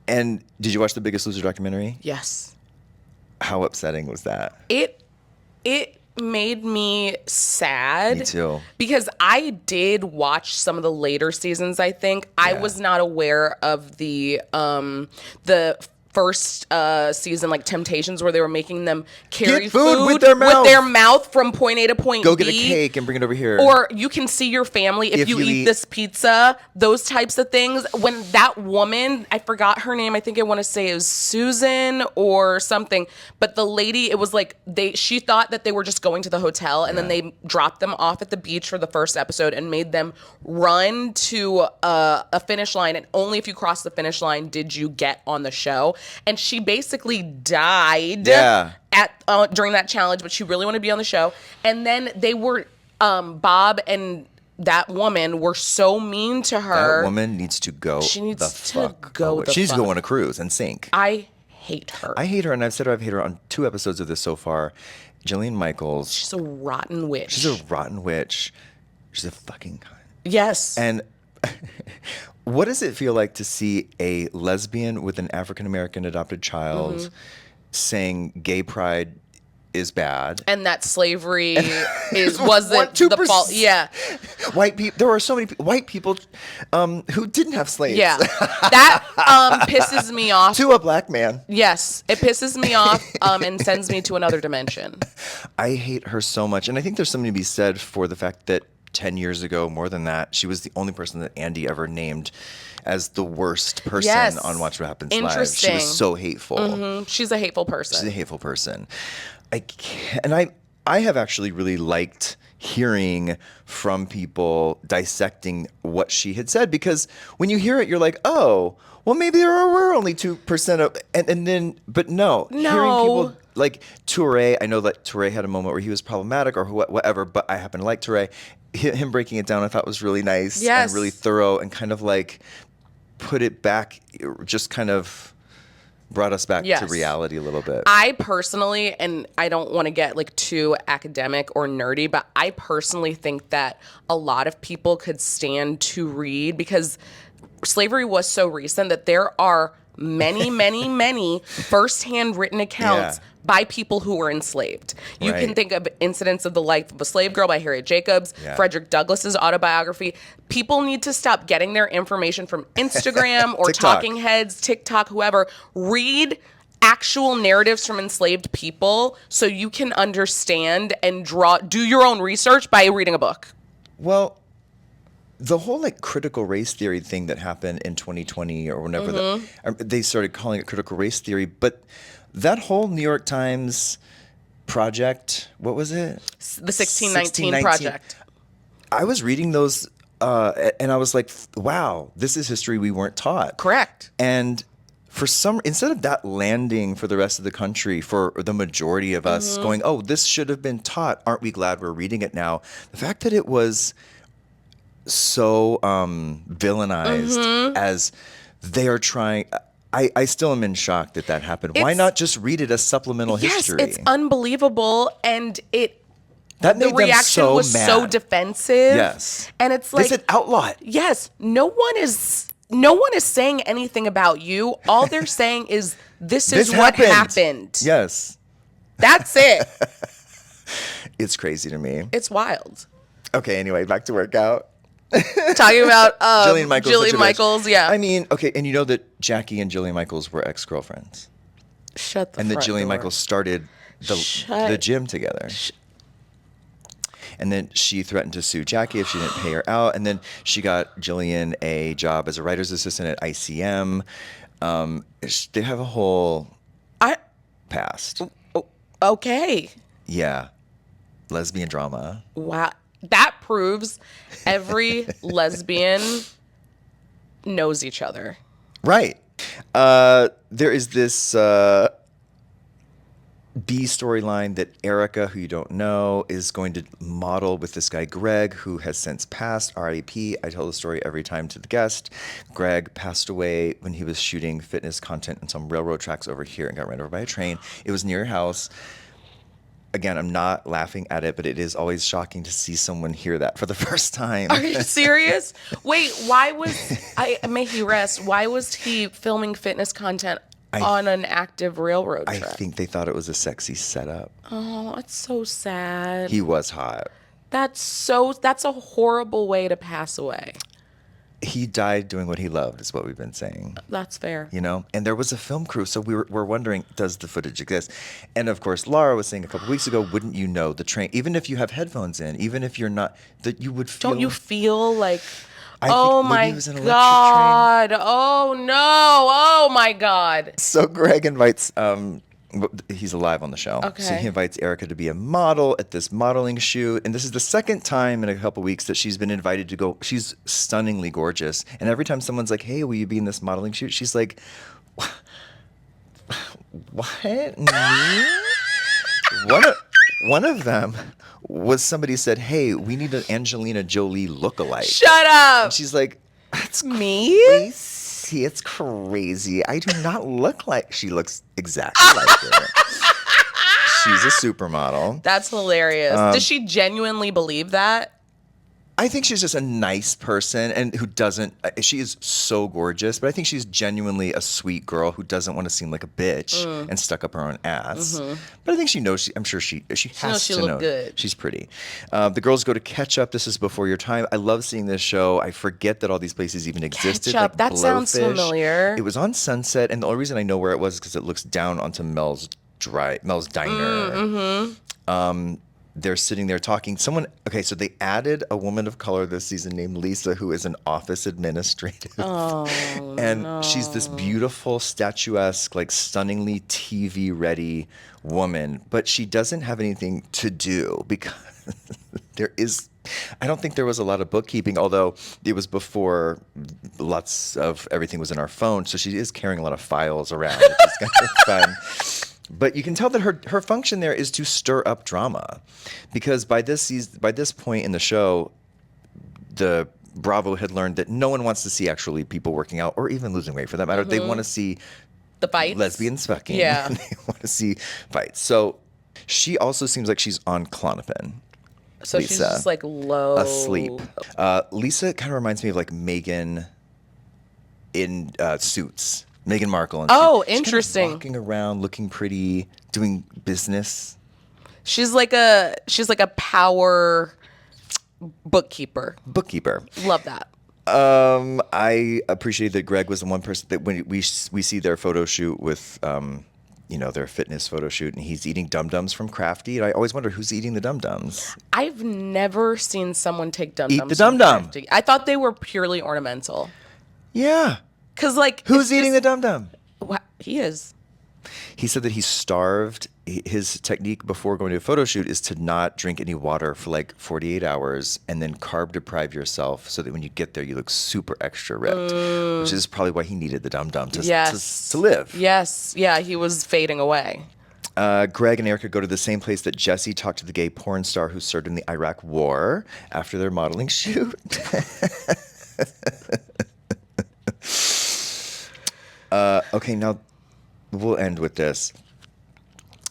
[SPEAKER 1] And did you watch the Biggest Loser documentary?
[SPEAKER 2] Yes.
[SPEAKER 1] How upsetting was that?
[SPEAKER 2] It made me sad.
[SPEAKER 1] Me too.
[SPEAKER 2] Because I did watch some of the later seasons, I think. Yeah. I was not aware of the first season, like Temptations, where they were making them carry food
[SPEAKER 1] with their
[SPEAKER 2] mouth from point A to point
[SPEAKER 1] B. Go
[SPEAKER 2] B.
[SPEAKER 1] get a cake and bring it over here.
[SPEAKER 2] Or you can see your family if you eat this pizza, those types of things. When that woman, I forgot her name, I think I want to say it was Susan or something, but the lady, it was like she thought that they were just going to the hotel, and then they dropped them off at the beach for the first episode and made them run to a finish line, and only if you cross the finish line did you get on the show. And she basically died during that challenge, but she really wanted to be on the show. And then they were, Bob and that woman were so mean to her.
[SPEAKER 1] That woman needs to go.
[SPEAKER 2] She needs
[SPEAKER 1] to go. She needs to go on a cruise and sink.
[SPEAKER 2] I hate her.
[SPEAKER 1] I hate her, and I've said I've hated her on 2 episodes of this so far. Jillian Michaels.
[SPEAKER 2] She's a rotten witch.
[SPEAKER 1] She's a rotten witch. She's a fucking cunt.
[SPEAKER 2] Yes.
[SPEAKER 1] And what does it feel like to see a lesbian with an African-American adopted child saying gay pride is bad.
[SPEAKER 2] And that slavery wasn't the fault. Yeah.
[SPEAKER 1] White people. There are so many white people who didn't have slaves.
[SPEAKER 2] Yeah. That pisses me off.
[SPEAKER 1] To a black man.
[SPEAKER 2] Yes. It pisses me off and sends me to another dimension.
[SPEAKER 1] I hate her so much. And I think there's something to be said for the fact that 10 years ago, more than that, she was the only person that Andy ever named as the worst person on Watch What Happens Live. She was so hateful.
[SPEAKER 2] Mm-hmm. She's a hateful person.
[SPEAKER 1] She's a hateful person. I have actually really liked hearing from people dissecting what she had said, because when you hear it, you're like, oh, well, maybe there were only 2% of, and then, but no, hearing people like Touré, I know that Touré had a moment where he was problematic or whatever, but I happen to like Touré. Him breaking it down, I thought was really nice and really thorough and kind of like put it back, just kind of brought us back to reality a little bit.
[SPEAKER 2] I personally, and I don't want to get like too academic or nerdy, but I personally think that a lot of people could stand to read, because slavery was so recent that there are many, many, many firsthand written accounts by people who were enslaved. You can think of incidents of the life of a slave girl by Harriet Jacobs, Frederick Douglass's autobiography. People need to stop getting their information from Instagram or talking heads, TikTok, whoever. Read actual narratives from enslaved people so you can understand and do your own research by reading a book.
[SPEAKER 1] Well, the whole like critical race theory thing that happened in 2020 or whenever they started calling it critical race theory, but that whole New York Times project, what was it?
[SPEAKER 2] The 1619 Project.
[SPEAKER 1] I was reading those and I was like, wow, this is history we weren't taught.
[SPEAKER 2] Correct.
[SPEAKER 1] And instead of that landing for the rest of the country, for the majority of us going, oh, this should have been taught, aren't we glad we're reading it now? The fact that it was so villainized as they are trying. I still am in shock that happened. Why not just read it as supplemental history?
[SPEAKER 2] Yes, it's unbelievable, and the reaction
[SPEAKER 1] so
[SPEAKER 2] was
[SPEAKER 1] mad.
[SPEAKER 2] So defensive.
[SPEAKER 1] Yes,
[SPEAKER 2] and it's like
[SPEAKER 1] they said outlaw it.
[SPEAKER 2] Yes, no one is saying anything about you. All they're saying is this is what happened.
[SPEAKER 1] Yes,
[SPEAKER 2] that's it.
[SPEAKER 1] It's crazy to me.
[SPEAKER 2] It's wild.
[SPEAKER 1] Okay, anyway, back to workout.
[SPEAKER 2] Talking about
[SPEAKER 1] Jillian Michaels.
[SPEAKER 2] Jillian Michaels, yeah.
[SPEAKER 1] I mean, okay, and you know that Jackie and Jillian Michaels were ex-girlfriends.
[SPEAKER 2] Shut the
[SPEAKER 1] And that
[SPEAKER 2] front
[SPEAKER 1] Jillian
[SPEAKER 2] door.
[SPEAKER 1] Michaels started the gym together. And then she threatened to sue Jackie if she didn't pay her out. And then she got Jillian a job as a writer's assistant at ICM. They have a whole past.
[SPEAKER 2] Okay.
[SPEAKER 1] Yeah. Lesbian drama.
[SPEAKER 2] Wow. That proves every lesbian knows each other.
[SPEAKER 1] Right. There is this B storyline that Erica, who you don't know, is going to model with this guy Greg, who has since passed, R.I.P. I tell the story every time to the guest. Greg passed away when he was shooting fitness content on some railroad tracks over here and got run over by a train. It was near your house. Again, I'm not laughing at it, but it is always shocking to see someone hear that for the first time.
[SPEAKER 2] Are you serious? Wait, may he rest, why was he filming fitness content on an active railroad track?
[SPEAKER 1] I think they thought it was a sexy setup.
[SPEAKER 2] Oh, that's so sad.
[SPEAKER 1] He was hot.
[SPEAKER 2] That's a horrible way to pass away.
[SPEAKER 1] He died doing what he loved, is what we've been saying.
[SPEAKER 2] That's fair.
[SPEAKER 1] You know, and there was a film crew, so we're wondering, does the footage exist? And of course, Laura was saying a couple weeks ago, wouldn't you know the train, even if you have headphones in, even if you're not, that you would feel.
[SPEAKER 2] Don't you feel like,
[SPEAKER 1] oh
[SPEAKER 2] my God, oh no, oh my God.
[SPEAKER 1] So Greg invites, he's alive on the show.
[SPEAKER 2] Okay.
[SPEAKER 1] So he invites Erica to be a model at this modeling shoot. And this is the second time in a couple weeks that she's been invited to go. She's stunningly gorgeous. And every time someone's like, hey, will you be in this modeling shoot? She's like, what? Me? One of them was somebody said, hey, we need an Angelina Jolie lookalike.
[SPEAKER 2] Shut up.
[SPEAKER 1] And she's like, that's
[SPEAKER 2] me?
[SPEAKER 1] Crazy. It's crazy. I do not look like. She looks exactly like her. She's a supermodel.
[SPEAKER 2] That's hilarious. Does she genuinely believe that?
[SPEAKER 1] I think she's just a nice person and who doesn't. She is so gorgeous, but I think she's genuinely a sweet girl who doesn't want to seem like a bitch and stuck up her own ass. But I think she knows. I'm sure she has
[SPEAKER 2] knows she
[SPEAKER 1] to
[SPEAKER 2] look
[SPEAKER 1] know.
[SPEAKER 2] good.
[SPEAKER 1] She's pretty. The girls go to Catch Up. This is Before Your Time. I love seeing this show. I forget that all these places even existed.
[SPEAKER 2] Ketchup, that sounds
[SPEAKER 1] Blowfish.
[SPEAKER 2] familiar.
[SPEAKER 1] It was on Sunset, and the only reason I know where it was is because it looks down onto Mel's Diner. They're sitting there talking. Okay, so they added a woman of color this season named Lisa, who is an office administrative. And she's this beautiful, statuesque, like stunningly TV-ready woman, but she doesn't have anything to do because I don't think there was a lot of bookkeeping, although it was before lots of everything was in our phone, so she is carrying a lot of files around, which is kind of fun. But you can tell that her function there is to stir up drama, because by this point in the show, the Bravo had learned that no one wants to see actually people working out or even losing weight for that matter. They want to see
[SPEAKER 2] the fights,
[SPEAKER 1] lesbians fucking.
[SPEAKER 2] Yeah,
[SPEAKER 1] they want to see fights. So she also seems like she's on Klonopin.
[SPEAKER 2] So
[SPEAKER 1] Lisa,
[SPEAKER 2] she's just like low
[SPEAKER 1] asleep. Lisa kind of reminds me of like Meghan in Suits. Meghan Markle. And
[SPEAKER 2] interesting.
[SPEAKER 1] She's kind of walking around, looking pretty, doing business.
[SPEAKER 2] She's like a power bookkeeper. Love that.
[SPEAKER 1] I appreciate that Greg was the one person that when we see their photo shoot with their fitness photo shoot, and he's eating Dum-Dums from Crafty, and I always wonder who's eating the Dum-Dums.
[SPEAKER 2] I've never seen someone take Dum-Dums.
[SPEAKER 1] Eat the Dum-Dum.
[SPEAKER 2] Crafty. I thought they were purely ornamental.
[SPEAKER 1] Yeah.
[SPEAKER 2] Because, like,
[SPEAKER 1] who's eating the Dum-Dum?
[SPEAKER 2] He is.
[SPEAKER 1] He said that he's starved. His technique before going to a photo shoot is to not drink any water for like 48 hours and then carb deprive yourself so that when you get there, you look super extra ripped, which is probably why he needed the Dum-Dum to live.
[SPEAKER 2] Yes. Yeah, he was fading away.
[SPEAKER 1] Greg and Erica go to the same place that Jesse talked to the gay porn star who served in the Iraq War after their modeling shoot. Okay, now we'll end with this.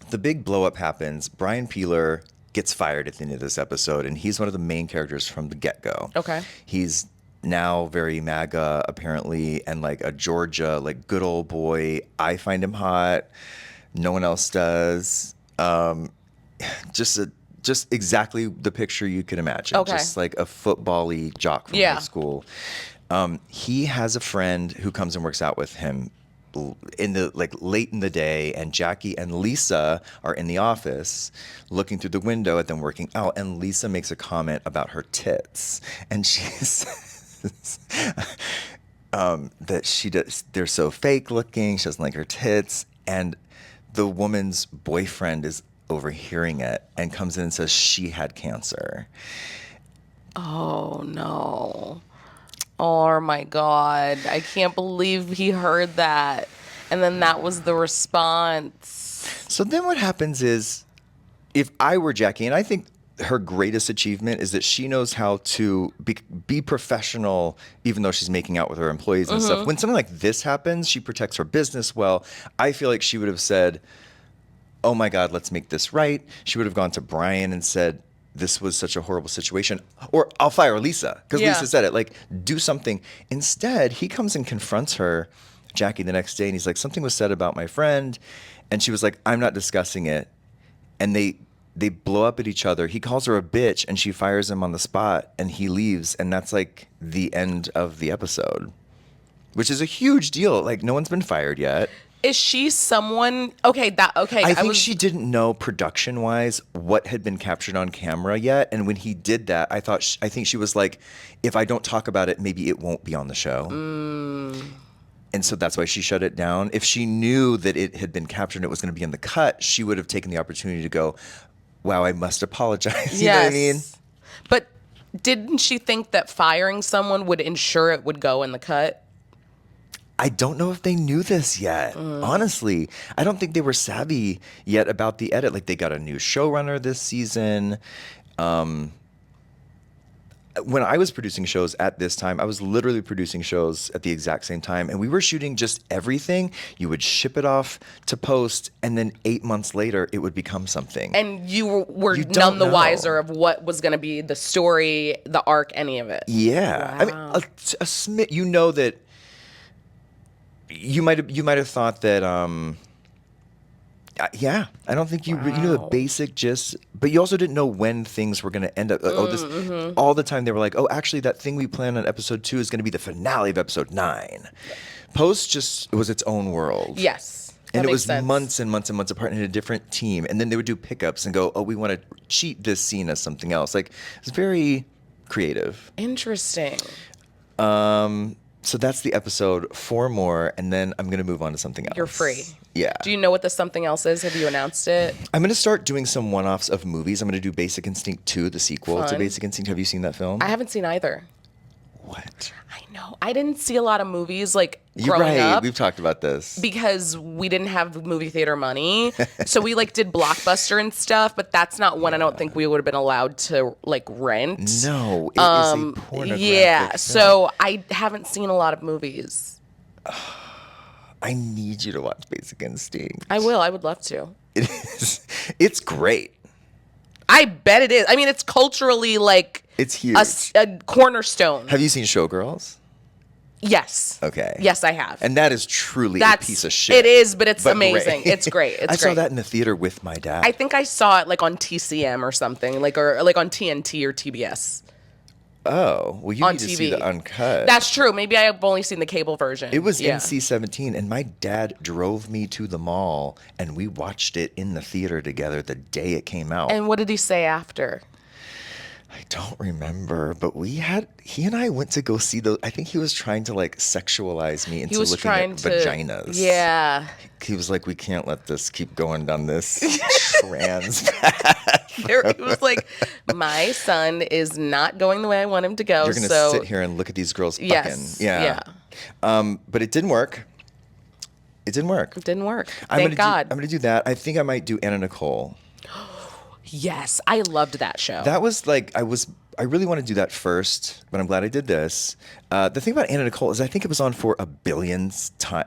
[SPEAKER 1] The big blow up happens. Brian Peeler gets fired at the end of this episode, and he's one of the main characters from the get-go.
[SPEAKER 2] Okay.
[SPEAKER 1] He's now very MAGA, apparently, and like a Georgia, like good old boy. I find him hot. No one else does. Just exactly the picture you can imagine.
[SPEAKER 2] Okay.
[SPEAKER 1] Just like a football-y jock from high school. He has a friend who comes and works out with him in the late in the day, and Jackie and Lisa are in the office looking through the window at them working out, and Lisa makes a comment about her tits, and she says that they're so fake looking, she doesn't like her tits, and the woman's boyfriend is overhearing it and comes in and says she had cancer.
[SPEAKER 2] Oh no. Oh my God. I can't believe he heard that. And then that was the response.
[SPEAKER 1] So then what happens is, if I were Jackie, and I think her greatest achievement is that she knows how to be professional, even though she's making out with her employees and stuff. When something like this happens, she protects her business well. I feel like she would have said, oh my God, let's make this right. She would have gone to Brian and said, this was such a horrible situation, or I'll fire Lisa, because Lisa said it, like, do something. Instead, he comes and confronts her, Jackie, the next day, and he's like, something was said about my friend, and she was like, I'm not discussing it. And they blow up at each other. He calls her a bitch, and she fires him on the spot, and he leaves, and that's like the end of the episode, which is a huge deal. Like, no one's been fired yet.
[SPEAKER 2] Is she someone? Okay.
[SPEAKER 1] I think she didn't know production-wise what had been captured on camera yet, and when he did that, I think she was like, if I don't talk about it, maybe it won't be on the show. And so that's why she shut it down. If she knew that it had been captured and it was going to be in the cut, she would have taken the opportunity to go, wow, I must apologize. You know what I mean?
[SPEAKER 2] But didn't she think that firing someone would ensure it would go in the cut?
[SPEAKER 1] I don't know if they knew this yet. Honestly, I don't think they were savvy yet about the edit. Like, they got a new showrunner this season. when I was producing shows at this time, I was literally producing shows at the exact same time, and we were shooting just everything. You would ship it off to post, and then 8 months later, it would become something.
[SPEAKER 2] And you were
[SPEAKER 1] You
[SPEAKER 2] none
[SPEAKER 1] don't
[SPEAKER 2] the
[SPEAKER 1] know.
[SPEAKER 2] wiser of what was going to be the story, the arc, any of it.
[SPEAKER 1] Yeah, I mean,
[SPEAKER 2] Wow.
[SPEAKER 1] you know that you might have thought that. Yeah, I don't think you knew the
[SPEAKER 2] Wow.
[SPEAKER 1] basic gist, but you also didn't know when things were going to end up. Like, all the time they were like, oh, actually, that thing we planned on episode 2 is going to be the finale of episode 9. Post just was its own world.
[SPEAKER 2] Yes.
[SPEAKER 1] And
[SPEAKER 2] that
[SPEAKER 1] it
[SPEAKER 2] makes
[SPEAKER 1] was
[SPEAKER 2] sense.
[SPEAKER 1] months and months and months apart in a different team. And then they would do pickups and go, oh, we want to cheat this scene as something else. Like, it's very creative.
[SPEAKER 2] Interesting.
[SPEAKER 1] So that's the episode. 4 more, and then I'm going to move on to something else.
[SPEAKER 2] You're free.
[SPEAKER 1] Yeah.
[SPEAKER 2] Do you know what the something else is? Have you announced it?
[SPEAKER 1] I'm going to start doing some one-offs of movies. I'm going to do Basic Instinct 2, the sequel to
[SPEAKER 2] Fun.
[SPEAKER 1] Basic Instinct. Have you seen that film?
[SPEAKER 2] I haven't seen either.
[SPEAKER 1] What?
[SPEAKER 2] I know. I didn't see a lot of movies like
[SPEAKER 1] You're
[SPEAKER 2] growing
[SPEAKER 1] right.
[SPEAKER 2] up
[SPEAKER 1] We've talked about this.
[SPEAKER 2] because we didn't have movie theater money. So we like did Blockbuster and stuff, but that's not one I don't think we would have been allowed to like rent.
[SPEAKER 1] No, it is a pornographic
[SPEAKER 2] Yeah.
[SPEAKER 1] film.
[SPEAKER 2] So I haven't seen a lot of movies.
[SPEAKER 1] I need you to watch Basic Instinct.
[SPEAKER 2] I will. I would love to.
[SPEAKER 1] It's great.
[SPEAKER 2] I bet it is. I mean, it's culturally like
[SPEAKER 1] It's huge.
[SPEAKER 2] a cornerstone.
[SPEAKER 1] Have you seen Showgirls?
[SPEAKER 2] Yes.
[SPEAKER 1] Okay.
[SPEAKER 2] Yes, I have.
[SPEAKER 1] And that is truly
[SPEAKER 2] That's
[SPEAKER 1] a piece of shit.
[SPEAKER 2] It is, but it's
[SPEAKER 1] But
[SPEAKER 2] amazing.
[SPEAKER 1] great.
[SPEAKER 2] It's great. It's
[SPEAKER 1] I
[SPEAKER 2] great.
[SPEAKER 1] saw that in the theater with my dad.
[SPEAKER 2] I think I saw it like on TCM or something, like or like on TNT or TBS.
[SPEAKER 1] Oh, well, you
[SPEAKER 2] On
[SPEAKER 1] need to see
[SPEAKER 2] TV.
[SPEAKER 1] the uncut.
[SPEAKER 2] That's true. Maybe I've only seen the cable version.
[SPEAKER 1] It was
[SPEAKER 2] yeah.
[SPEAKER 1] NC-17, and my dad drove me to the mall, and we watched it in the theater together the day it came out.
[SPEAKER 2] And what did he say after?
[SPEAKER 1] I don't remember, but he and I went to go see those. I think he was trying to like sexualize me
[SPEAKER 2] He
[SPEAKER 1] into
[SPEAKER 2] was
[SPEAKER 1] looking
[SPEAKER 2] trying
[SPEAKER 1] at
[SPEAKER 2] to
[SPEAKER 1] vaginas.
[SPEAKER 2] Yeah.
[SPEAKER 1] He was like, we can't let this keep going down this trans path.
[SPEAKER 2] He was like, my son is not going the way I want him to go.
[SPEAKER 1] You're going to
[SPEAKER 2] so
[SPEAKER 1] sit here and look at these girls fucking.
[SPEAKER 2] yes.
[SPEAKER 1] Yeah. But it didn't work. It didn't work.
[SPEAKER 2] It didn't work.
[SPEAKER 1] I'm
[SPEAKER 2] Thank God.
[SPEAKER 1] I'm going to do that. I think I might do Anna Nicole.
[SPEAKER 2] Yes, I loved that show.
[SPEAKER 1] That was like, I really want to do that first, but I'm glad I did this. The thing about Anna Nicole is I think it was on for a billion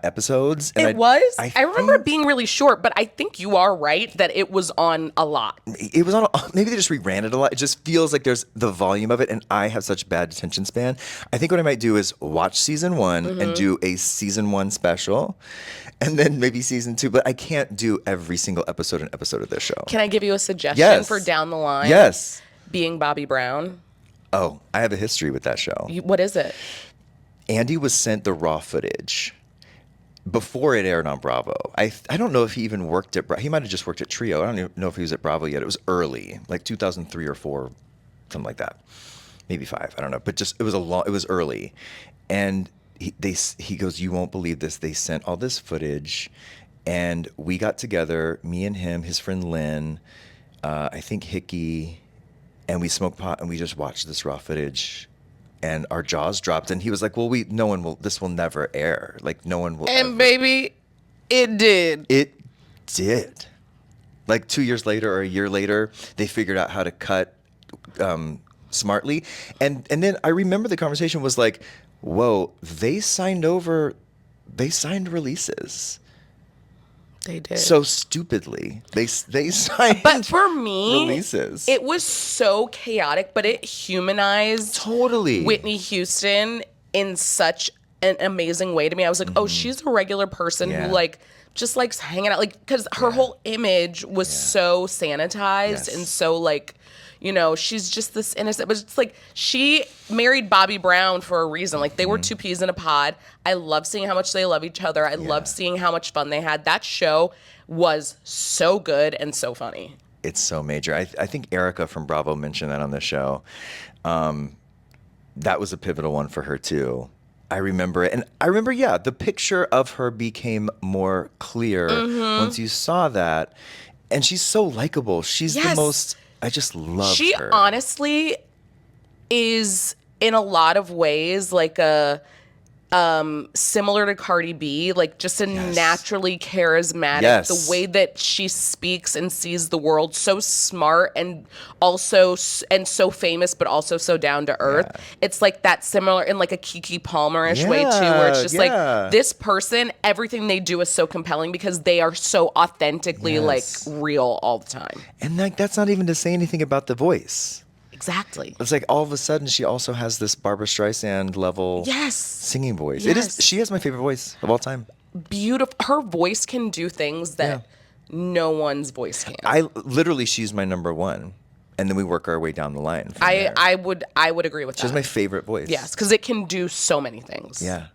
[SPEAKER 1] episodes. And
[SPEAKER 2] it was? I remember it
[SPEAKER 1] think
[SPEAKER 2] being really short, but I think you are right that it was on a lot.
[SPEAKER 1] it was on, maybe they just reran it a lot. It just feels like there's the volume of it, and I have such bad attention span. I think what I might do is watch season 1 and do a season 1 special, and then maybe season 2, but I can't do every single episode of this show.
[SPEAKER 2] Can I give you a suggestion
[SPEAKER 1] Yes.
[SPEAKER 2] for down the line?
[SPEAKER 1] Yes.
[SPEAKER 2] Being Bobby Brown.
[SPEAKER 1] Oh, I have a history with that show.
[SPEAKER 2] What is it?
[SPEAKER 1] Andy was sent the raw footage before it aired on Bravo. I don't know if he even worked at he might have just worked at Trio. I don't even know if he was at Bravo yet. It was early, like 2003 or 4, something like that. Maybe 5, I don't know. But just it was early. And he goes, "You won't believe this. They sent all this footage, and we got together, me and him, his friend Lynn, I think Hickey, and we smoked pot and we just watched this raw footage, and our jaws dropped." And he was like, "Well, this will never air. Like, no one will."
[SPEAKER 2] And
[SPEAKER 1] ever.
[SPEAKER 2] baby, it did.
[SPEAKER 1] It did. Like 2 years later or a year later, they figured out how to cut smartly, and then I remember the conversation was like, "Whoa, they signed releases."
[SPEAKER 2] They did.
[SPEAKER 1] So stupidly, they signed.
[SPEAKER 2] But for me,
[SPEAKER 1] releases.
[SPEAKER 2] it was so chaotic, but it humanized
[SPEAKER 1] Totally.
[SPEAKER 2] Whitney Houston in such an amazing way to me. I was like, oh, she's a regular person
[SPEAKER 1] Yeah.
[SPEAKER 2] who like just likes hanging out, like because her whole image was so sanitized
[SPEAKER 1] Yes.
[SPEAKER 2] and so like. She's just this innocent, but it's like she married Bobby Brown for a reason. Like they were two peas in a pod. I love seeing how much they love each other. I love seeing how much fun they had. That show was so good and so funny.
[SPEAKER 1] It's so major. I think Erica from Bravo mentioned that on the show. That was a pivotal one for her too. I remember it. And I remember, the picture of her became more clear once you saw that. And she's so likable. She's the
[SPEAKER 2] Yes.
[SPEAKER 1] most, I just love
[SPEAKER 2] She
[SPEAKER 1] her.
[SPEAKER 2] honestly is in a lot of ways like a similar to Cardi B, like just a
[SPEAKER 1] Yes.
[SPEAKER 2] naturally charismatic,
[SPEAKER 1] Yes.
[SPEAKER 2] the way that she speaks and sees the world, so smart and also and so famous, but also so down to earth.
[SPEAKER 1] Yeah.
[SPEAKER 2] It's like that similar in like a Kiki Palmer-ish way too, where it's just like this person, everything they do is so compelling because they are so authentically
[SPEAKER 1] Yes.
[SPEAKER 2] like real all the time.
[SPEAKER 1] And like that's not even to say anything about the voice.
[SPEAKER 2] Exactly.
[SPEAKER 1] It's like all of a sudden she also has this Barbra Streisand level
[SPEAKER 2] Yes.
[SPEAKER 1] singing voice.
[SPEAKER 2] Yes.
[SPEAKER 1] She has my favorite voice of all time.
[SPEAKER 2] Beautiful. Her voice can do things that no one's voice can.
[SPEAKER 1] She's my number one. And then we work our way down the line from there.
[SPEAKER 2] I would agree with that.
[SPEAKER 1] She's my favorite voice.
[SPEAKER 2] Yes, because it can do so many things.
[SPEAKER 1] Yeah.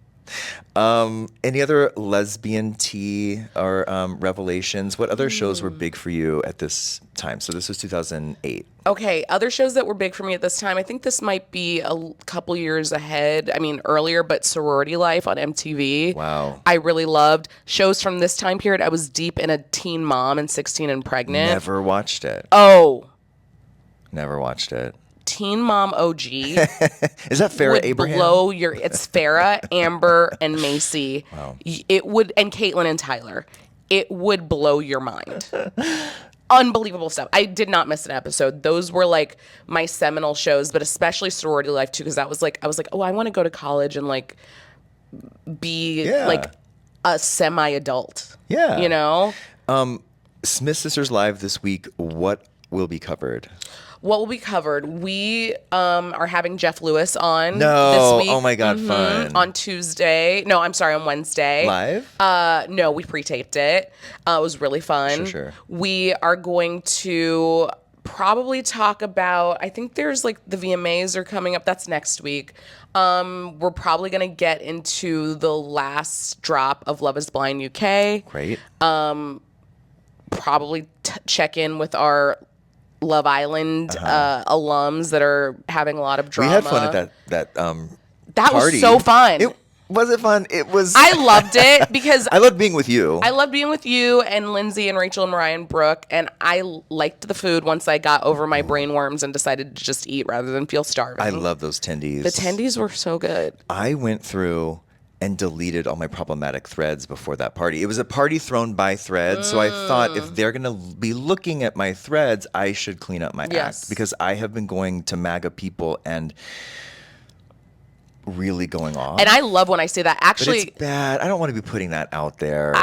[SPEAKER 1] Any other lesbian tea or revelations? What other shows were big for you at this time? So this was 2008.
[SPEAKER 2] Okay, other shows that were big for me at this time, I think this might be a couple years ahead. I mean, earlier, but Sorority Life on MTV.
[SPEAKER 1] Wow.
[SPEAKER 2] I really loved shows from this time period. I was deep in a Teen Mom and 16 and Pregnant.
[SPEAKER 1] Never watched it.
[SPEAKER 2] Oh,
[SPEAKER 1] Never watched it.
[SPEAKER 2] Teen Mom OG.
[SPEAKER 1] Is that Farrah
[SPEAKER 2] would
[SPEAKER 1] Abraham?
[SPEAKER 2] blow your. It's Farrah, Amber, and Macy.
[SPEAKER 1] Wow.
[SPEAKER 2] It would, and Caitlin and Tyler. It would blow your mind. Unbelievable stuff. I did not miss an episode. Those were like my seminal shows, but especially Sorority Life too, because that was like I was like, oh, I want to go to college and like be like a semi-adult.
[SPEAKER 1] Yeah.
[SPEAKER 2] You know.
[SPEAKER 1] Smith Sisters Live this week. What will be covered?
[SPEAKER 2] What will be covered? We are having Jeff Lewis on
[SPEAKER 1] No.
[SPEAKER 2] this week.
[SPEAKER 1] Oh my God, fun.
[SPEAKER 2] On Tuesday. No, I'm sorry, on Wednesday.
[SPEAKER 1] Live?
[SPEAKER 2] No, we pre-taped it. It was really fun.
[SPEAKER 1] Sure.
[SPEAKER 2] We are going to probably talk about, I think there's like the VMAs are coming up. That's next week. We're probably going to get into the last drop of Love is Blind UK.
[SPEAKER 1] Great.
[SPEAKER 2] Probably check in with our Love Island alums that are having a lot of drama.
[SPEAKER 1] We had fun at that
[SPEAKER 2] That
[SPEAKER 1] party.
[SPEAKER 2] was so fun.
[SPEAKER 1] Was it fun? It was.
[SPEAKER 2] I loved it because
[SPEAKER 1] I loved being with you.
[SPEAKER 2] I loved being with you and Lindsay and Rachel and Mariah and Brooke, and I liked the food once I got over my brain worms and decided to just eat rather than feel starving.
[SPEAKER 1] I love those tendies.
[SPEAKER 2] The tendies were so good.
[SPEAKER 1] I went through and deleted all my problematic threads before that party. It was a party thrown by threads, so I thought if they're going to be looking at my threads, I should clean up my act because I have been going to MAGA people and really going off.
[SPEAKER 2] And I love when I say that. Actually,
[SPEAKER 1] but it's bad. I don't want to be putting that out there.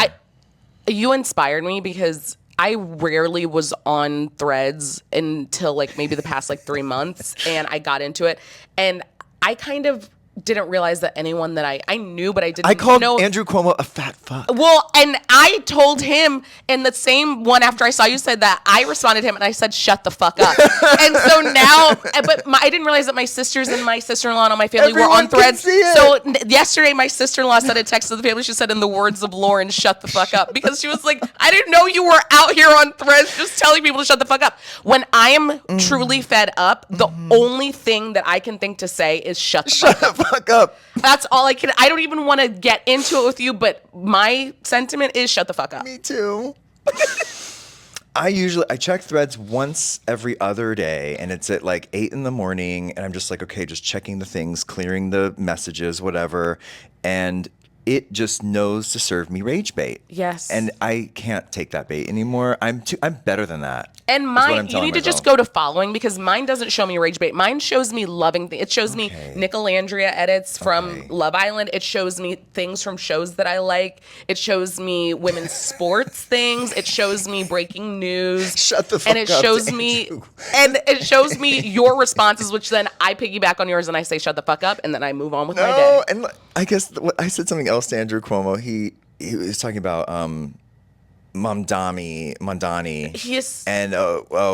[SPEAKER 2] You inspired me because I rarely was on threads until like maybe the past like 3 months, and I got into it, and I kind of didn't realize that anyone that I knew, but I didn't know.
[SPEAKER 1] I called Andrew Cuomo a fat fuck.
[SPEAKER 2] Well, and I told him in the same one after I saw you said that, I responded to him and I said, shut the fuck up. And so now, but I didn't realize that my sisters and my sister-in-law and all my family were on threads. So yesterday, my sister-in-law sent a text to the family. She said, in the words of Lauren, shut the fuck up. Because she was like, I didn't know you were out here on threads just telling people to shut the fuck up. When I am truly fed up, the only thing that I can think to say is shut the fuck up. That's all I can. I don't even want to get into it with you, but my sentiment is shut the fuck up.
[SPEAKER 1] Me too. I check threads once every other day, and it's at like 8 in the morning, and I'm just like, okay, just checking the things, clearing the messages, whatever, and it just knows to serve me rage bait.
[SPEAKER 2] Yes.
[SPEAKER 1] And I can't take that bait anymore. I'm better than that.
[SPEAKER 2] And mine, you need to just go to following, because mine doesn't show me rage bait. Mine shows me loving things. It shows me Nicolandria edits from Love Island. It shows me things from shows that I like. It shows me women's sports things. It shows me breaking news.
[SPEAKER 1] Shut the fuck up.
[SPEAKER 2] And it shows me, and it shows me your responses, which then I piggyback on yours and I say shut the fuck up, and then I move on with my day.
[SPEAKER 1] And I guess I said something else to Andrew Cuomo. He was talking about Mondani,
[SPEAKER 2] Yes.
[SPEAKER 1] and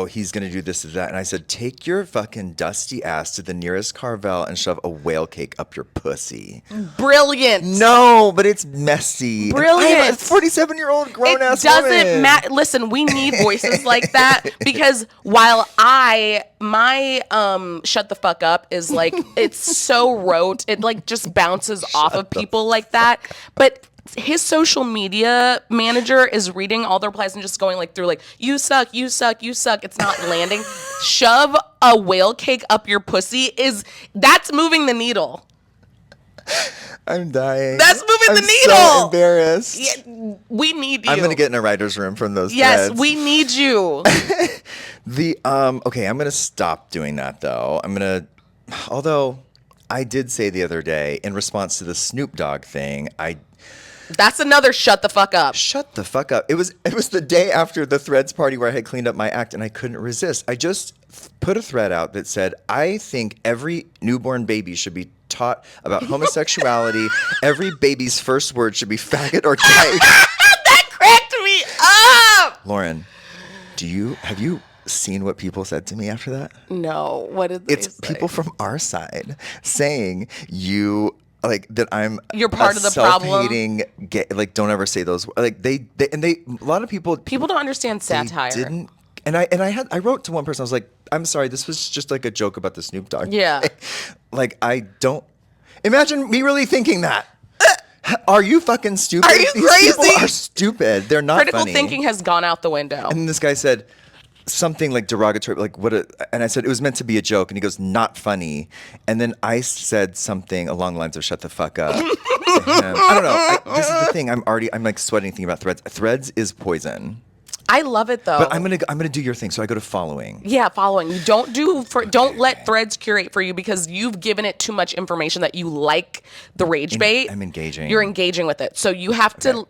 [SPEAKER 1] he's gonna do this or that, and I said, take your fucking dusty ass to the nearest Carvel and shove a whale cake up your pussy.
[SPEAKER 2] Brilliant.
[SPEAKER 1] No, but it's messy.
[SPEAKER 2] Brilliant.
[SPEAKER 1] I'm a 47-year-old grown ass
[SPEAKER 2] woman. It
[SPEAKER 1] woman.
[SPEAKER 2] doesn't matter. Listen, we need voices like that, because while my shut the fuck up is like, it's so rote, it like just bounces off of people like that, but his social media manager is reading all the replies and just going like through like, you suck, you suck, you suck. It's not landing. Shove a whale cake up your pussy that's moving the needle.
[SPEAKER 1] I'm dying.
[SPEAKER 2] That's moving the needle.
[SPEAKER 1] So embarrassed.
[SPEAKER 2] Yeah, we need you.
[SPEAKER 1] I'm gonna get in a writer's room from those
[SPEAKER 2] Yes,
[SPEAKER 1] threads.
[SPEAKER 2] we need you.
[SPEAKER 1] Okay, I'm gonna stop doing that though. Although I did say the other day in response to the Snoop Dogg thing,
[SPEAKER 2] That's another shut the fuck up.
[SPEAKER 1] shut the fuck up. It was the day after the Threads party where I had cleaned up my act and I couldn't resist. I just put a thread out that said, I think every newborn baby should be taught about homosexuality. Every baby's first word should be faggot or dyke.
[SPEAKER 2] That cracked me up.
[SPEAKER 1] Lauren, have you seen what people said to me after that?
[SPEAKER 2] No, what did they
[SPEAKER 1] It's
[SPEAKER 2] say?
[SPEAKER 1] people from our side saying that I'm
[SPEAKER 2] You're part of the problem.
[SPEAKER 1] self-hating gay, don't ever say those like they a lot of people
[SPEAKER 2] People don't understand satire.
[SPEAKER 1] didn't and I wrote to one person. I was like, I'm sorry, this was just like a joke about the Snoop Dogg.
[SPEAKER 2] Yeah.
[SPEAKER 1] thing. Like, I don't imagine me really thinking that. Are you fucking stupid?
[SPEAKER 2] Are you
[SPEAKER 1] These
[SPEAKER 2] crazy?
[SPEAKER 1] people are stupid. They're not
[SPEAKER 2] Critical
[SPEAKER 1] funny.
[SPEAKER 2] thinking has gone out the window.
[SPEAKER 1] And then this guy said something like derogatory, like and I said it was meant to be a joke, and he goes, not funny. And then I said something along the lines of shut the fuck up. to him. I don't know. This is the thing. I'm like sweating thinking about Threads. Threads is poison.
[SPEAKER 2] I love it though.
[SPEAKER 1] But I'm gonna do your thing. So I go to following.
[SPEAKER 2] Yeah, following. You don't let Threads curate for you because you've given it too much information that you like the rage bait.
[SPEAKER 1] I'm engaging.
[SPEAKER 2] You're engaging with it. So you have to,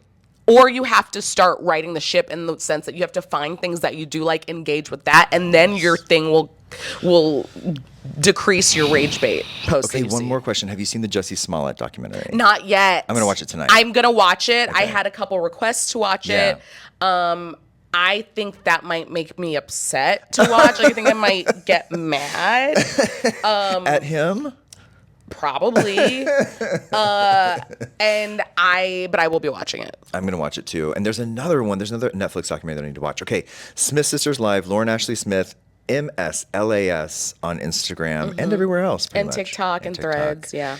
[SPEAKER 2] or you have to start righting the ship in the sense that you have to find things that you do like, engage with that, and then your thing will decrease your rage bait post.
[SPEAKER 1] Okay, one more question. Have you seen the Jussie Smollett documentary?
[SPEAKER 2] Not yet.
[SPEAKER 1] I'm gonna watch it tonight.
[SPEAKER 2] I'm gonna watch it.
[SPEAKER 1] Okay.
[SPEAKER 2] I had a couple requests to watch
[SPEAKER 1] Yeah.
[SPEAKER 2] it. I think that might make me upset to watch. I think I might get mad.
[SPEAKER 1] At him?
[SPEAKER 2] Probably. But I will be watching it.
[SPEAKER 1] I'm going to watch it too. And there's another one. There's another Netflix documentary that I need to watch. Okay. Smith Sisters Live, Lauren Ashley Smith, MSLAS on Instagram and everywhere else. pretty
[SPEAKER 2] And
[SPEAKER 1] much.
[SPEAKER 2] TikTok and Threads, yeah.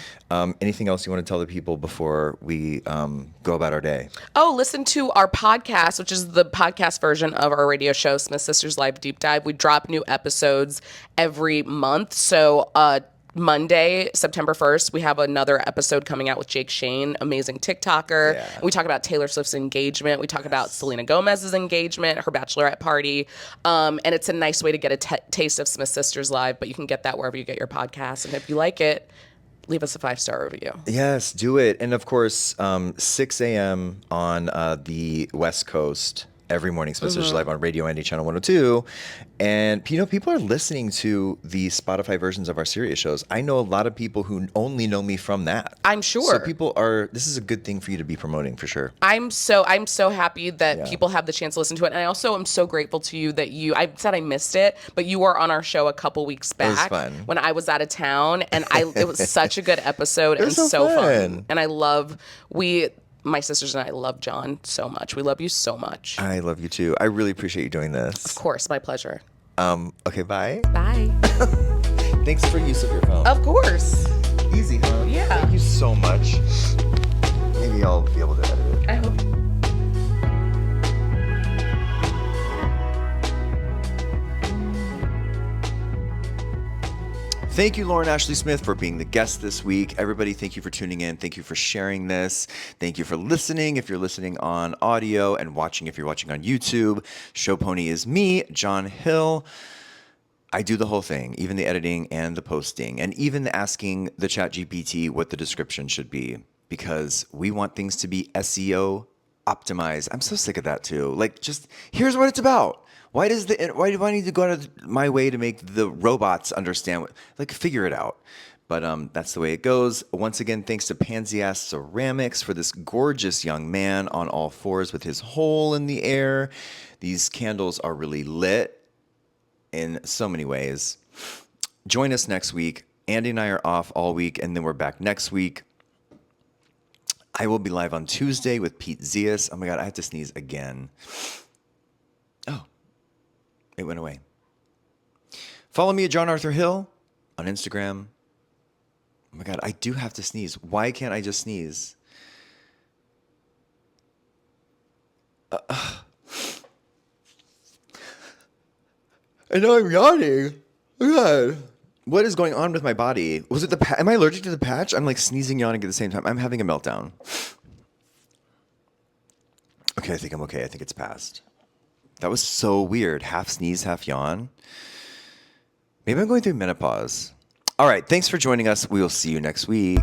[SPEAKER 1] Anything else you want to tell the people before we go about our day?
[SPEAKER 2] Oh, listen to our podcast, which is the podcast version of our radio show, Smith Sisters Live Deep Dive. We drop new episodes every month. So Monday, September 1st, we have another episode coming out with Jake Shane, amazing TikToker.
[SPEAKER 1] Yeah.
[SPEAKER 2] We talk about Taylor Swift's engagement. We talk about Selena Gomez's engagement, her bachelorette party. And it's a nice way to get a taste of Smith Sisters Live, but you can get that wherever you get your podcasts. And if you like it, leave us a 5-star review.
[SPEAKER 1] Yes, do it. And of course, 6 a.m. on the West Coast. Every morning, Smith Sisters Live on Radio Andy Channel 102. And, people are listening to the Spotify versions of our Sirius shows. I know a lot of people who only know me from that.
[SPEAKER 2] I'm sure.
[SPEAKER 1] So this is a good thing for you to be promoting for sure.
[SPEAKER 2] I'm so happy that people have the chance to listen to it. And I also am so grateful to you that I said I missed it, but you were on our show a couple weeks back.
[SPEAKER 1] It was fun.
[SPEAKER 2] When I was out of town. And it was such a good episode and
[SPEAKER 1] so
[SPEAKER 2] so
[SPEAKER 1] fun.
[SPEAKER 2] fun. And my sisters and I love John so much. We love you so much.
[SPEAKER 1] I love you too. I really appreciate you doing this.
[SPEAKER 2] Of course, my pleasure.
[SPEAKER 1] Okay, bye.
[SPEAKER 2] Bye.
[SPEAKER 1] Thanks for use of your phone.
[SPEAKER 2] Of course.
[SPEAKER 1] Easy, huh?
[SPEAKER 2] Yeah.
[SPEAKER 1] Thank you so much. Maybe I'll be able to edit it.
[SPEAKER 2] I hope.
[SPEAKER 1] Thank you, Lauren Ashley Smith, for being the guest this week. Everybody, thank you for tuning in. Thank you for sharing this. Thank you for listening. If you're listening on audio and watching, if you're watching on YouTube, Show Pony is me, John Hill. I do the whole thing, even the editing and the posting, and even asking the ChatGPT what the description should be, because we want things to be SEO optimized. I'm so sick of that too. Like, just here's what it's about. Why do I need to go out of my way to make the robots understand figure it out? But that's the way it goes. Once again, thanks to Pansy Ass Ceramics for this gorgeous young man on all fours with his hole in the air. These candles are really lit in so many ways. Join us next week. Andy and I are off all week, and then we're back next week. I will be live on Tuesday with Pete Zias. Oh my God, I have to sneeze again. Oh, it went away. Follow me at John Arthur Hill on Instagram. Oh my God, I do have to sneeze. Why can't I just sneeze? I know I'm yawning. Oh God. What is going on with my body? Was it the am I allergic to the patch? I'm like sneezing, yawning at the same time. I'm having a meltdown. Okay, I think I'm okay. I think it's passed. That was so weird. Half sneeze, half yawn. Maybe I'm going through menopause. All right, thanks for joining us. We will see you next week.